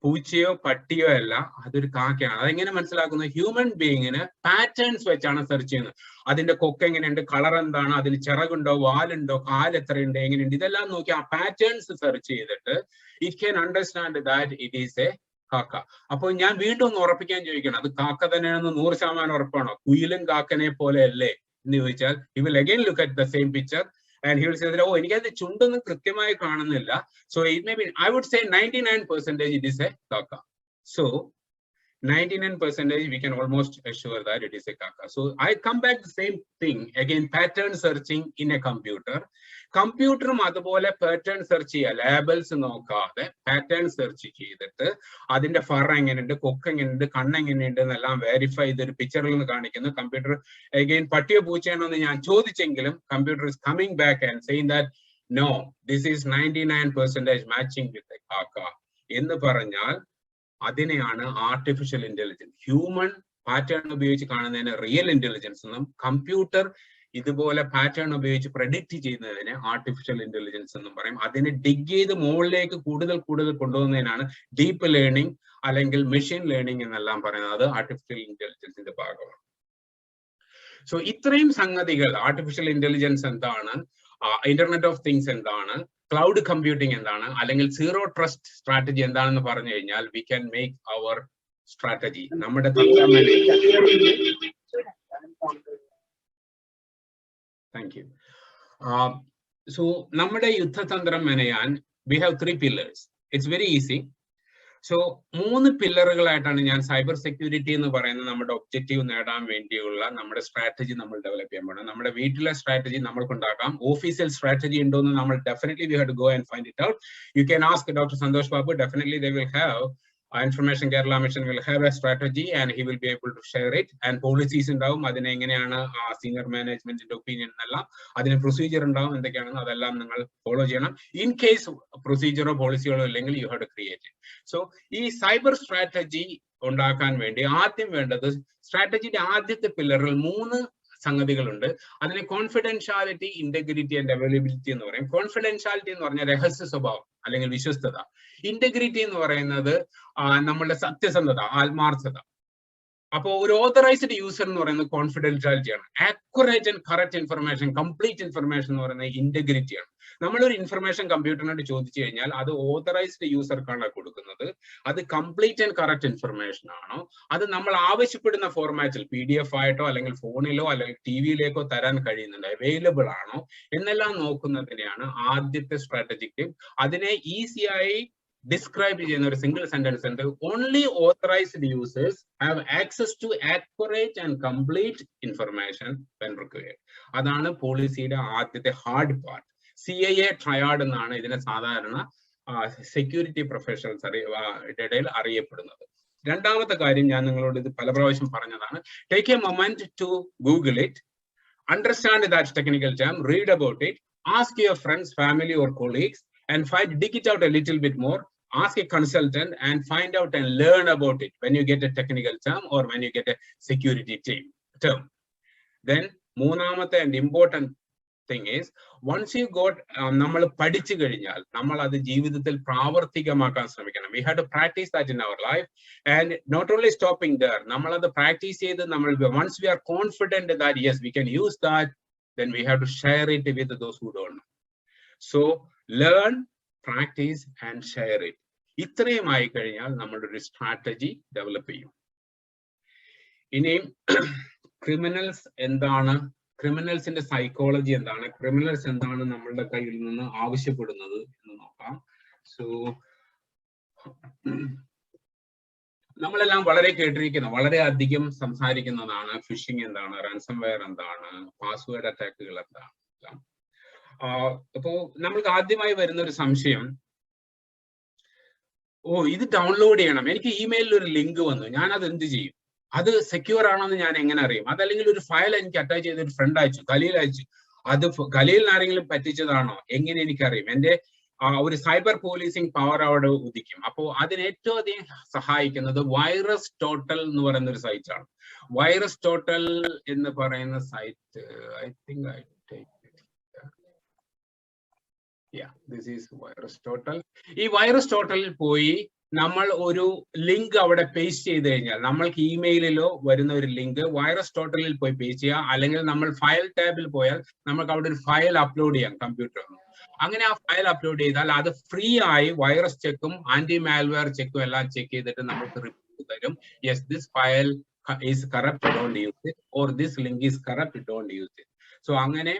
പൂച്ചയോ പട്ടിയോ അല്ല, അതൊരു കാക്കയാണ്. അതെങ്ങനെ മനസ്സിലാക്കുന്നത്? ഹ്യൂമൻ ബീങ്ങിന് പാറ്റേൺസ് വെച്ചാണ് സെർച്ച് ചെയ്യുന്നത്. അതിന്റെ കൊക്ക് എങ്ങനെയുണ്ട്, കളർ എന്താണ്, അതിൽ ചിറകുണ്ടോ, വാലുണ്ടോ, കാലെത്രയുണ്ട്, എങ്ങനെയുണ്ട്, ഇതെല്ലാം നോക്കി ആ പാറ്റേൺസ് സെർച്ച് ചെയ്തിട്ട് it can understand that it is A കാക്ക. അപ്പോൾ ഞാൻ വീണ്ടും ഒന്ന് ഉറപ്പിക്കാൻ ചോദിക്കണം, അത് കാക്ക തന്നെയാണെന്ന് 100% ഉറപ്പാണോ? കുയിലും കാക്കനെ പോലെ അല്ലേ എന്ന് ചോദിച്ചാൽ he will again look at the same picture and he will say that, oh, എനിക്കത് ചുണ്ടൊന്നും കൃത്യമായി കാണുന്നില്ല, so it may be, I would say 99% it is a kaka. So 99% we can almost assure that it is a kaka. So I come back the same thing again, pattern searching in a computer. കമ്പ്യൂട്ടറും അതുപോലെ pattern search ചെയ്യുക, labels നോക്കാതെ pattern search ചെയ്തിട്ട് അതിന്റെ fir എങ്ങനെയുണ്ട്, കൊക്ക് എങ്ങനെയുണ്ട്, കണ്ണെങ്ങനെയുണ്ട് എന്നെല്ലാം വെരിഫൈ ചെയ്ത് ഒരു പിക്ചറിൽ നിന്ന് കാണിക്കുന്നു. കമ്പ്യൂട്ടർ അഗെയിൻ പട്ടിയോ പൂച്ചയാണോ എന്ന് ഞാൻ ചോദിച്ചെങ്കിലും computer is coming back and saying that no, this is 99% matching with a കാക്ക എന്ന് പറഞ്ഞാൽ അതിനെയാണ് ആർട്ടിഫിഷ്യൽ ഇന്റലിജൻസ്. ഹ്യൂമൻ പാറ്റേൺ ഉപയോഗിച്ച് കാണുന്നതിന് റിയൽ ഇന്റലിജൻസ് എന്നും, കമ്പ്യൂട്ടർ ഇതുപോലെ പാറ്റേൺ ഉപയോഗിച്ച് പ്രഡിക്റ്റ് ചെയ്യുന്നതിന് ആർട്ടിഫിഷ്യൽ ഇന്റലിജൻസ് എന്നും പറയും. അതിനെ ഡിഗ് ചെയ്ത് മുകളിലേക്ക് കൂടുതൽ കൊണ്ടുപോകുന്നതിനാണ് ഡീപ്പ് ലേണിംഗ് അല്ലെങ്കിൽ മെഷീൻ ലേണിംഗ് എന്നെല്ലാം പറയുന്നത്. അത് ആർട്ടിഫിഷ്യൽ ഇന്റലിജൻസിന്റെ ഭാഗമാണ്. സോ ഇത്രയും സംഗതികൾ, ആർട്ടിഫിഷ്യൽ ഇന്റലിജൻസ് എന്താണ്, ഇന്റർനെറ്റ് ഓഫ് തിങ്സ് എന്താണ്, ക്ലൗഡ് കമ്പ്യൂട്ടിംഗ് എന്താണ്, അല്ലെങ്കിൽ സീറോ ട്രസ്റ്റ് സ്ട്രാറ്റജി എന്താണെന്ന് പറഞ്ഞു കഴിഞ്ഞാൽ we can make our strategy, നമ്മുടെ Thank you. So നമ്മുടെ യുദ്ധതന്ത്രം മെനയാൻ we have 3 pillars. It's very easy. So 3 പില്ലറുകളായിട്ടാണ് ഞാൻ സൈബർ സെക്യൂരിറ്റി എന്ന് പറയുന്ന നമ്മുടെ ഒബ്ജക്റ്റീവ് നേടാൻ വേണ്ടിയുള്ള നമ്മുടെ സ്ട്രാറ്റജി നമ്മൾ ഡെവലപ്പ് ചെയ്യാൻ പോകണം. നമ്മുടെ വീട്ടിലെ സ്ട്രാറ്റജി നമ്മൾക്കുണ്ടാക്കാം, ഓഫീസിൽ സ്ട്രാറ്റജി ഉണ്ടോ എന്ന് നമ്മൾ definitely we have to go and find it out. You can ask Dr. Santosh Babu, definitely they will have Information Kerala Mission will have a strategy and he will be able to share it, and policies ഉണ്ടാവും, അതിനെ എങ്ങനെയാണ് senior മാനേജ്മെന്റിന്റെ opinion എന്നെല്ലാം, അതിന് procedure ഉണ്ടാവും, എന്തൊക്കെയാണെന്ന് അതെല്ലാം നിങ്ങൾ ഫോളോ ചെയ്യണം. ഇൻ കേസ് പ്രൊസീജിയറോ പോളിസികളോ ഇല്ലെങ്കിൽ you have to create. So ഈ സൈബർ സ്ട്രാറ്റജി ഉണ്ടാക്കാൻ വേണ്ടി ആദ്യം വേണ്ടത്, സ്ട്രാറ്റജിയുടെ ആദ്യത്തെ പില്ലറിൽ 3 സംഗതികളുണ്ട്. അതിനെ കോൺഫിഡൻഷ്യാലിറ്റി, ഇന്റഗ്രിറ്റി ആൻഡ് അവൈലബിലിറ്റി എന്ന് പറയും. കോൺഫിഡൻഷ്യാലിറ്റി എന്ന് പറഞ്ഞാൽ രഹസ്യ സ്വഭാവം അല്ലെങ്കിൽ വിശ്വസ്തത. ഇന്റഗ്രിറ്റി എന്ന് പറയുന്നത് നമ്മളുടെ സത്യസന്ധത, ആത്മാർത്ഥത. അപ്പോൾ ഒരു ഓതറൈസ്ഡ് യൂസർ എന്ന് പറയുന്നത് കോൺഫിഡൻഷ്യാലിറ്റിയാണ്. Accurate and correct information, complete information എന്ന് പറയുന്നത് ഇന്റഗ്രിറ്റിയാണ്. നമ്മളൊരു ഇൻഫർമേഷൻ കമ്പ്യൂട്ടറിനോട് ചോദിച്ചു കഴിഞ്ഞാൽ അത് ഓതറൈസ്ഡ് യൂസർക്കാണ് കൊടുക്കുന്നത്. അത് കംപ്ലീറ്റ് ആൻഡ് കറക്റ്റ് ഇൻഫർമേഷൻ ആണോ, അത് നമ്മൾ ആവശ്യപ്പെടുന്ന ഫോർമാറ്റിൽ PDF ആയിട്ടോ അല്ലെങ്കിൽ ഫോണിലോ അല്ലെങ്കിൽ ടിവിയിലേക്കോ തരാൻ കഴിയുന്നുണ്ട്, അവൈലബിൾ ആണോ എന്നെല്ലാം നോക്കുന്നതിനെയാണ് ആദ്യത്തെ സ്ട്രാറ്റജിക്ക്. അതിനെ ഈസിയായി ഡിസ്ക്രൈബ് ചെയ്യുന്ന ഒരു സിംഗിൾ സെന്റൻസ് ഉണ്ട്. Only authorized users have access to accurate and complete information when required. അതാണ് പോളിസിയുടെ ആദ്യത്തെ ഹാർഡ് പാർട്ട്. CIA ട്രയാഡ് എന്നാണ് ഇതിനെ സാധാരണ സെക്യൂരിറ്റി പ്രൊഫഷണൽസ് ഇടയിൽ അറിയപ്പെടുന്നത്. രണ്ടാമത്തെ കാര്യം ഞാൻ നിങ്ങളോട് ഇത് പല പ്രാവശ്യം പറഞ്ഞതാണ്. Take a moment to Google it, understand that technical term, read about it, ask your friends, family or colleagues and dig it out a little bit more. Ask a consultant and find out and learn about it when you get a technical term or when you get a security term. Then മൂന്നാമത്തെ and important thing is, once you got നമ്മൾ പഠിച്ചു കഴിഞ്ഞാൽ നമ്മൾ അത് ജീവിതത്തിൽ പ്രാവർത്തികമാക്കാൻ ശ്രമിക്കണം. We have to practice that in our life, and not only stopping there, നമ്മൾ അത് പ്രാക്ടീസ് ചെയ്ത് നമ്മൾ once we are confident that yes we can use that, then we have to share it with those who don't know. So learn, practice and share it. ഇത്രയും ആയി കഴിഞ്ഞാൽ നമ്മുടെ ഒരു strategy develop ചെയ്യും. ഇനിയും ക്രിമിനൽസ് എന്താണ്, ക്രിമിനൽസിന്റെ സൈക്കോളജി എന്താണ്, criminals എന്താണ് നമ്മളുടെ കയ്യിൽ നിന്ന് ആവശ്യപ്പെടുന്നത് എന്ന് നോക്കാം. സോ നമ്മളെല്ലാം വളരെ കേട്ടിരിക്കുന്ന, വളരെ അധികം സംസാരിക്കുന്നതാണ് ഫിഷിംഗ് എന്താണ്, റാൻസംവെയർ എന്താണ്, പാസ്വേഡ് അറ്റാക്കുകൾ എന്താണ്. അപ്പോ നമ്മൾക്ക് ആദ്യമായി വരുന്ന ഒരു സംശയം, ഇത് ഡൗൺലോഡ് ചെയ്യണം, എനിക്ക് ഇമെയിലിൽ ഒരു ലിങ്ക് വന്നു, ഞാൻ അത് എന്ത് ചെയ്യും, അത് സെക്യൂർ ആണോ എന്ന് ഞാൻ എങ്ങനെ അറിയും, അതല്ലെങ്കിൽ ഒരു ഫയൽ എനിക്ക് അറ്റാച്ച് ചെയ്ത് ഒരു ഫ്രണ്ട് അയച്ചു, ഖലീൽ അയച്ചു, അത് ഖലീലിന് ആരെങ്കിലും പറ്റിച്ചതാണോ, എങ്ങനെ എനിക്കറിയും? എന്റെ ഒരു സൈബർ പോലീസിംഗ് പവർ അവിടെ ഉദിക്കും. അപ്പോൾ അതിന് ഏറ്റവും അധികം സഹായിക്കുന്നത് വൈറസ് ടോട്ടൽ എന്ന് പറയുന്ന ഒരു സൈറ്റ് ആണ്. വൈറസ് ടോട്ടൽ എന്ന് പറയുന്ന site, I think I take this is virus total. ഈ വൈറസ് ടോട്ടലിൽ പോയി നമ്മൾ ഒരു ലിങ്ക് അവിടെ പേസ്റ്റ് ചെയ്ത് കഴിഞ്ഞാൽ, നമ്മൾക്ക് ഇമെയിലിലോ വരുന്ന ഒരു ലിങ്ക് വൈറസ് ടോട്ടലിൽ പോയി പേസ്റ്റ് ചെയ്യുക, അല്ലെങ്കിൽ നമ്മൾ ഫയൽ ടാബിൽ പോയാൽ നമുക്ക് അവിടെ ഒരു ഫയൽ അപ്ലോഡ് ചെയ്യാം കമ്പ്യൂട്ടറിൽ. അങ്ങനെ ആ ഫയൽ അപ്ലോഡ് ചെയ്താൽ അത് ഫ്രീ ആയി വൈറസ് ചെക്കും ആന്റി മാൽവെയർ ചെക്കും എല്ലാം ചെക്ക് ചെയ്തിട്ട് നമുക്ക് റിപ്പോർട്ട് തരും, yes this file is corrupt, don't use it, or this link is corrupt, don't use it. So അങ്ങനെ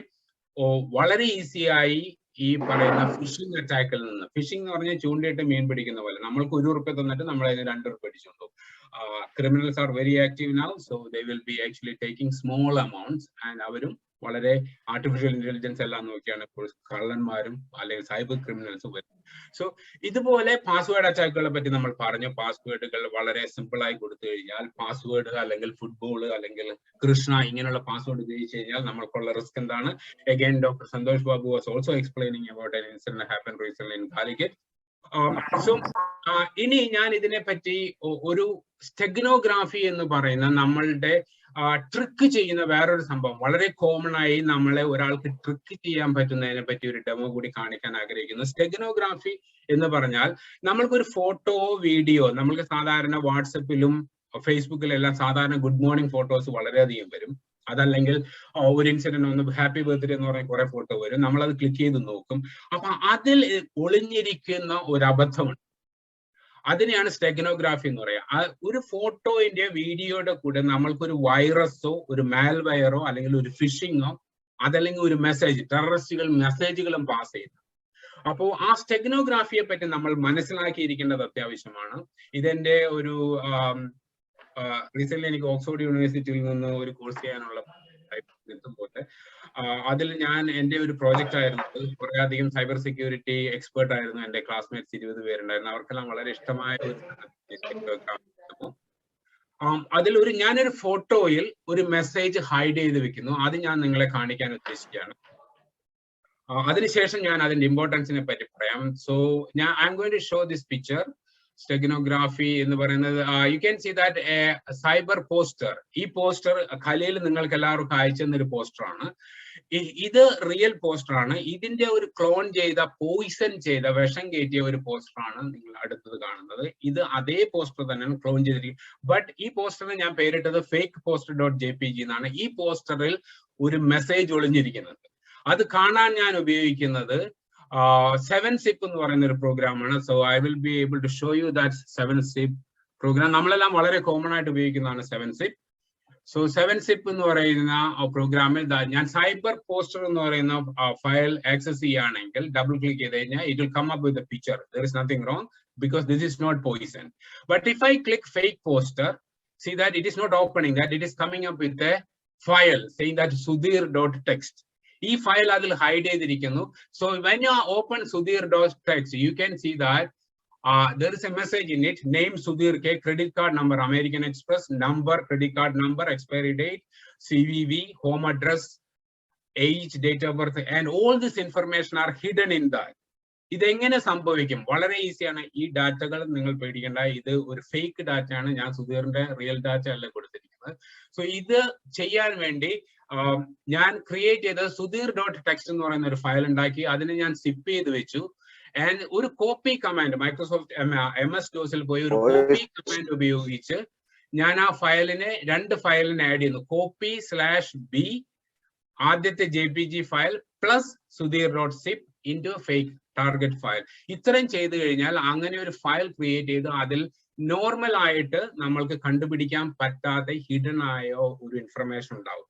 വളരെ ഈസിയായി ഈ പറയുന്ന ഫിഷിംഗ് അറ്റാക്കിൽ നിന്ന്, ഫിഷിംഗ് എന്ന് പറഞ്ഞാൽ ചൂണ്ടയിട്ട് മീൻ പിടിക്കുന്ന പോലെ, നമ്മൾക്ക് ₹1 തന്നിട്ട് നമ്മൾ അതിന് ₹2 അടിച്ചുകൊണ്ടു. Criminals are very active now, so they will be actually taking small amounts, and അവരും വളരെ ആർട്ടിഫിഷ്യൽ ഇന്റലിജൻസ് എല്ലാം നോക്കിയാണ് ഇപ്പോൾ കള്ളന്മാരും അല്ലെങ്കിൽ സൈബർ ക്രിമിനൽസും വരുന്നത്. സോ ഇതുപോലെ പാസ്വേഡ് അറ്റാക്കുകളെ പറ്റി നമ്മൾ പറഞ്ഞു. പാസ്വേഡുകൾ വളരെ സിമ്പിൾ ആയി കൊടുത്തു കഴിഞ്ഞാൽ, പാസ്വേഡ് അല്ലെങ്കിൽ ഫുട്ബോൾ അല്ലെങ്കിൽ കൃഷ്ണ ഇങ്ങനെയുള്ള പാസ്വേഡ് ഉപയോഗിച്ച് കഴിഞ്ഞാൽ നമ്മൾക്കുള്ള റിസ്ക് എന്താണ്? Again, Dr. Santosh Babu was also explaining about an incident that happened recently in Calicut. ഇനി ഞാൻ ഇതിനെ പറ്റി ഒരു സ്റ്റെഗ്നോഗ്രാഫി എന്ന് പറയുന്ന നമ്മളുടെ ട്രിക്ക് ചെയ്യുന്ന വേറൊരു സംഭവം, വളരെ കോമൺ ആയി നമ്മളെ ഒരാൾക്ക് ട്രിക്ക് ചെയ്യാൻ പറ്റുന്നതിനെ പറ്റി ഒരു ഡെമോ കൂടി കാണിക്കാൻ ആഗ്രഹിക്കുന്നു. സ്റ്റെഗ്നോഗ്രാഫി എന്ന് പറഞ്ഞാൽ നമ്മൾക്കൊരു ഫോട്ടോ വീഡിയോ, നമ്മൾക്ക് സാധാരണ വാട്സപ്പിലും ഫേസ്ബുക്കിലും എല്ലാം സാധാരണ ഗുഡ് മോർണിംഗ് ഫോട്ടോസ് വളരെയധികം വരും. അതല്ലെങ്കിൽ ഒരു ഇൻസിഡന്റ് ഒന്ന് ഹാപ്പി ബർത്ത്ഡേ എന്ന് പറഞ്ഞ കുറെ ഫോട്ടോ വരും, നമ്മളത് ക്ലിക്ക് ചെയ്ത് നോക്കും. അപ്പൊ അതിൽ ഒളിഞ്ഞിരിക്കുന്ന ഒരു അബദ്ധമുണ്ട്, അതിനെയാണ് സ്റ്റെഗ്നോഗ്രാഫി എന്ന് പറയുക. ഒരു ഫോട്ടോയുടെ വീഡിയോയുടെ കൂടെ നമ്മൾക്കൊരു വൈറസോ ഒരു മാൽവെയറോ അല്ലെങ്കിൽ ഒരു ഫിഷിങ്ങോ അതല്ലെങ്കിൽ ഒരു മെസ്സേജ്, ടെററിസ്റ്റുകൾ മെസ്സേജുകളും പാസ് ചെയ്യുന്നു. അപ്പോൾ ആ സ്റ്റെഗ്നോഗ്രാഫിയെ പറ്റി നമ്മൾ മനസ്സിലാക്കിയിരിക്കേണ്ടത് അത്യാവശ്യമാണ്. ഇതെന്റെ ഒരു റീസെന്റ് എനിക്ക് ഓക്സ്ഫോർഡ് യൂണിവേഴ്സിറ്റിയിൽ നിന്ന് ഒരു കോഴ്സ് ചെയ്യാനുള്ള എത്തുമ്പോൾ അതിൽ ഞാൻ എന്റെ ഒരു പ്രോജക്റ്റ് ആയിരുന്നു, കുറെ അധികം സൈബർ സെക്യൂരിറ്റി എക്സ്പേർട്ട് ആയിരുന്നു എന്റെ ക്ലാസ്മേറ്റ്സ് 20 പേരുണ്ടായിരുന്നു. അവർക്കെല്ലാം വളരെ ഇഷ്ടമായ ഒരു അതിൽ ഞാനൊരു ഫോട്ടോയിൽ ഒരു മെസ്സേജ് ഹൈഡ് ചെയ്ത് വെക്കുന്നു. അത് ഞാൻ നിങ്ങളെ കാണിക്കാൻ ഉദ്ദേശിക്കുകയാണ്. അതിനുശേഷം ഞാൻ അതിന്റെ ഇമ്പോർട്ടൻസിനെ പറ്റി പറയാം. So I'm going to show this picture. Steganography എന്ന് പറയുന്നത്, you can see that a cyber poster. ഈ പോസ്റ്റർ ഖലീൽ നിങ്ങൾക്ക് എല്ലാവർക്കും അയച്ചെന്നൊരു പോസ്റ്ററാണ്. ഇത് റിയൽ പോസ്റ്ററാണ്. ഇതിന്റെ ഒരു ക്ലോൺ ചെയ്ത, പോയിസൺ ചെയ്ത, വിഷം കയറ്റിയ ഒരു പോസ്റ്ററാണ് നിങ്ങൾ അടുത്തത് കാണുന്നത്. ഇത് അതേ പോസ്റ്റർ തന്നെയാണ് ക്ലോൺ ചെയ്തിരിക്കുന്നത്. ബട്ട് ഈ പോസ്റ്ററിന് ഞാൻ പേരിട്ടത് fake_poster.jpg എന്നാണ്. ഈ പോസ്റ്ററിൽ ഒരു മെസ്സേജ് ഒളിഞ്ഞിരിക്കുന്നുണ്ട്. അത് കാണാൻ ഞാൻ ഉപയോഗിക്കുന്നത് 7zip എന്ന് പറയുന്ന ഒരു പ്രോഗ്രാമാണ്. So I will be able to show you that 7zip program. നമ്മളെല്ലാം വളരെ കോമൺ ആയിട്ട് ഉപയോഗിക്കുന്നതാണ് 7zip. സോ 7zip എന്ന് പറയുന്ന പ്രോഗ്രാമിൽ ഞാൻ സൈബർ പോസ്റ്റർ എന്ന് പറയുന്ന ഫയൽ ആക്സസ് ചെയ്യുകയാണെങ്കിൽ ഡബിൾ ക്ലിക്ക് ചെയ്ത് കഴിഞ്ഞാൽ it will come up with a picture. There is nothing wrong because this is not poison. But if I click fake poster, see that it is not opening that, it is coming up with a file saying that sudhir.txt. ഈ file അതിൽ hide ചെയ്തിരിക്കുന്നു. So when you open sudhir.txt, you can see that there is a message in it, name Sudhir K, credit card number American Express, number credit card number, expiry date, CVV, home address, age, date of birth, and all this information are hidden in that. ഇതെങ്ങനെ സംഭവിക്കും? വളരെ ഈസിയാണ്. ഈ ഡാറ്റകൾ നിങ്ങൾ പേടിക്കേണ്ട, ഇത് ഒരു fake data ആണ്. ഞാൻ സുധീറിന്റെ റിയൽ ഡാറ്റ അല്ല കൊടുത്തിരിക്കുന്നത്. So either cheyan vendi Nyan created a Sudhir.txt എന്ന് പറയുന്ന ഒരു ഫയൽ ഉണ്ടാക്കി അതിനെ ഞാൻ സിപ്പ് ചെയ്ത് വെച്ചു and ഒരു കോപ്പി കമാൻഡ് മൈക്രോസോഫ്റ്റ് MS DOS-ൽ പോയി ഒരു കോപ്പി കമാൻഡ് ഉപയോഗിച്ച് ഞാൻ ആ ഫയലിനെ രണ്ട് ഫയലിനെ ആഡ് ചെയ്യുന്നു copy/b ആദ്യത്തെ JPG file plus Sudhir.zip into fake target file ഇത്രയും ചെയ്തു കഴിഞ്ഞാൽ അങ്ങനെ ഒരു ഫയൽ ക്രിയേറ്റ് ചെയ്ത് അതിൽ നോർമൽ ആയിട്ട് നമ്മൾക്ക് കണ്ടുപിടിക്കാൻ പറ്റാത്ത ഹിഡൻ ആയ ഒരു ഇൻഫർമേഷൻ ഉണ്ടാവും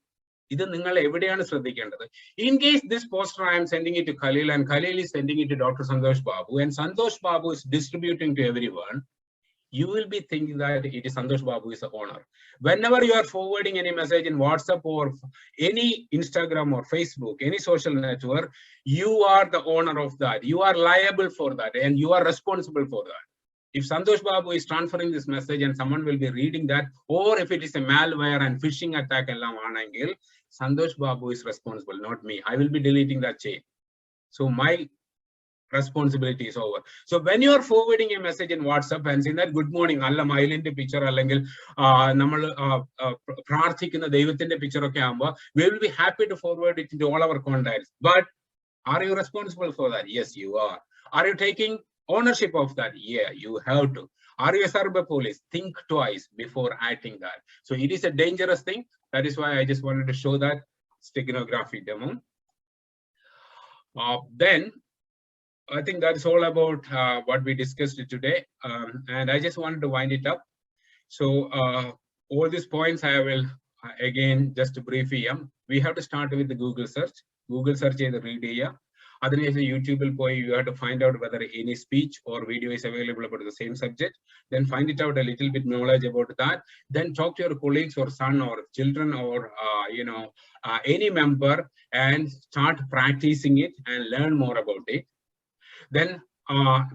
ഇത് നിങ്ങൾ എവിടെയാണ് ശ്രദ്ധിക്കേണ്ടത് in case this poster I am sending it to Khalil and Khalil is sending it to Dr. Santosh Babu and Santosh Babu is distributing to everyone you will be thinking that it is Santosh Babu is the owner. Whenever you are forwarding any message in WhatsApp or any Instagram or Facebook, any social network, you are the owner of that. You are liable for that and you are responsible for that. If Santosh Babu is transferring this message and someone will be reading that, or if it is a malware and phishing attack, Santosh Babu is responsible, not me. I will be deleting that chain. So my responsibility is over. So when you are forwarding a message in WhatsApp and saying that good morning, Allah Mailinte picture, Prarthikina Devatinte picture, we will be happy to forward it into all our contacts. But are you responsible for that? Yes, you are. Are you taking ownership of that? Yeah, you have to. Are you a cyber police? Think twice before acting that. So it is a dangerous thing. That is why I just wanted to show that steganography demo. Then I think that's all about what we discussed today. And I just wanted to wind it up. So all these points I will again just brief you. We have to start with the Google search. Google search is the read area. Otherwise, YouTube will point you have to find out whether any speech or video is available about the same subject. Then find it out a little bit knowledge about that. Then talk to your colleagues or son or children or any member and start practicing it and learn more about it. Then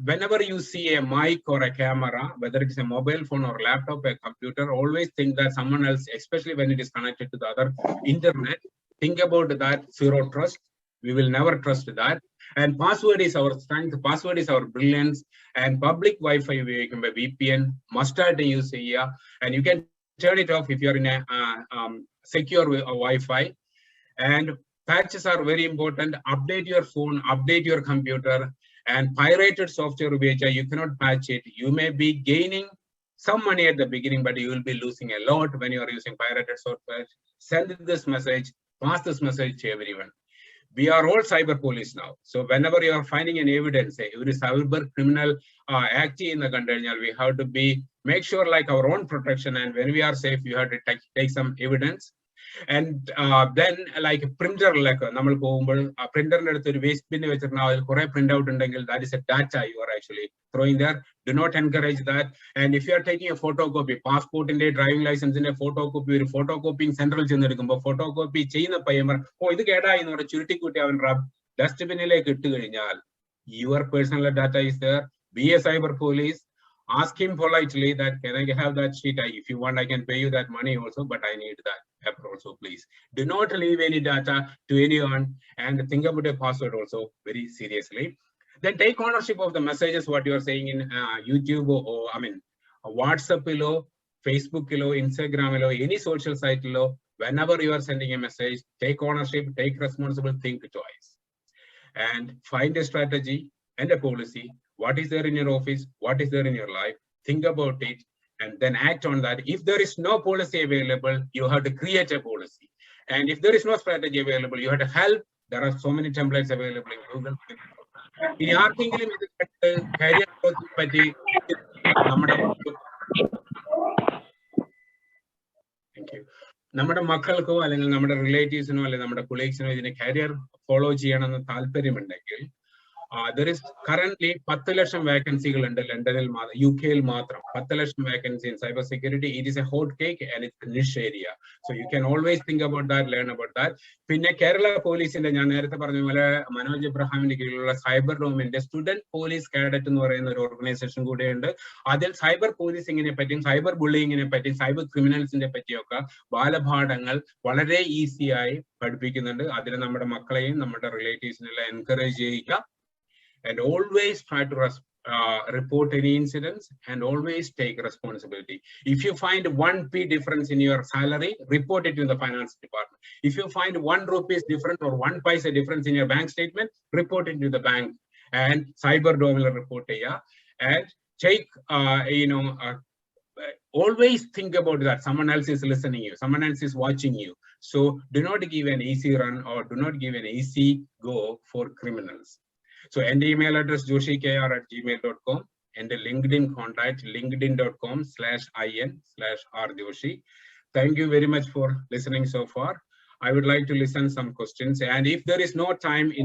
whenever you see a mic or a camera, whether it's a mobile phone or laptop, a computer, always think that someone else, especially when it is connected to the other internet, think about that zero trust. We will never trust that. And password is our strength. Password is our brilliance. And public Wi-Fi VPN must have to use here. And you can turn it off if you're in a secure Wi-Fi. And patches are very important. Update your phone, update your computer. And pirated software, you cannot patch it. You may be gaining some money at the beginning, but you will be losing a lot when you are using pirated software. Send this message, pass this message to everyone. We are all cyber police now. So whenever you are finding an evidence, every cyber criminal acting in the country, we have to make sure like our own protection. And when we are safe, you have to take some evidence. And then like printer, like printer waste bin print out that is a data you are actually throwing there. Do not encourage that. And if you are taking a photocopy, passport in a driving license in a photocopy, photocopying central photocopy chain dustbin your personal data is there. Be a cyber police. Ask him politely that can I have that sheet? If you want, I can pay you that money also, but I need that paper also, please. Do not leave any data to anyone and think about a password also very seriously. Then take ownership of the messages, what you are saying in YouTube or WhatsApp, Facebook, Instagram, any social site. Whenever you are sending a message, take ownership, take responsible, think twice. And find a strategy and a policy. What is there in your office? What is there in your life? Think about it and then act on that. If there is no policy available, you have to create a policy. And if there is no strategy available, you have to help. There are so many templates available in Google. In our thinking, career growth, thank you. നമ്മുടെ മക്കൾക്കോ അല്ലെങ്കിൽ നമ്മുടെ റിലേറ്റീവ്സിനോ അല്ലെങ്കിൽ നമ്മുടെ കൊളീഗ്സിനോ ഇതിനെ career follow ചെയ്യണമെന്ന് താല്പര്യമുണ്ടെങ്കിൽ there is currently 10 lakh vacancies in London, UK, 10 lakh vacancies in cyber security. It is a hot cake and it's a niche area. So you can always think about that, learn about that. Pinne Kerala Police in the Manoj Abraham cyber domain, the student police cadet in the organization good end. Other cyber policing in a petting, cyber bullying in a petting, cyber criminals in the petioka, Bala Bhadangal, Valade ECI, but begin under other number of Makalay, number of relatives encourage. And always try to report any incidents, and always take responsibility. If you find 1p difference in your salary, report it to the finance department. If you find 1 rupees difference or 1 paisa difference in your bank statement, report it to the bank and cyber dominant report. And take, always think about that. Someone else is listening you, someone else is watching you. So do not give an easy run or do not give an easy go for criminals. So and email address joshikr@gmail.com and the LinkedIn contact linkedin.com/in/rjoshi. Thank you very much for listening so far. I would like to listen some questions, and if there is no time in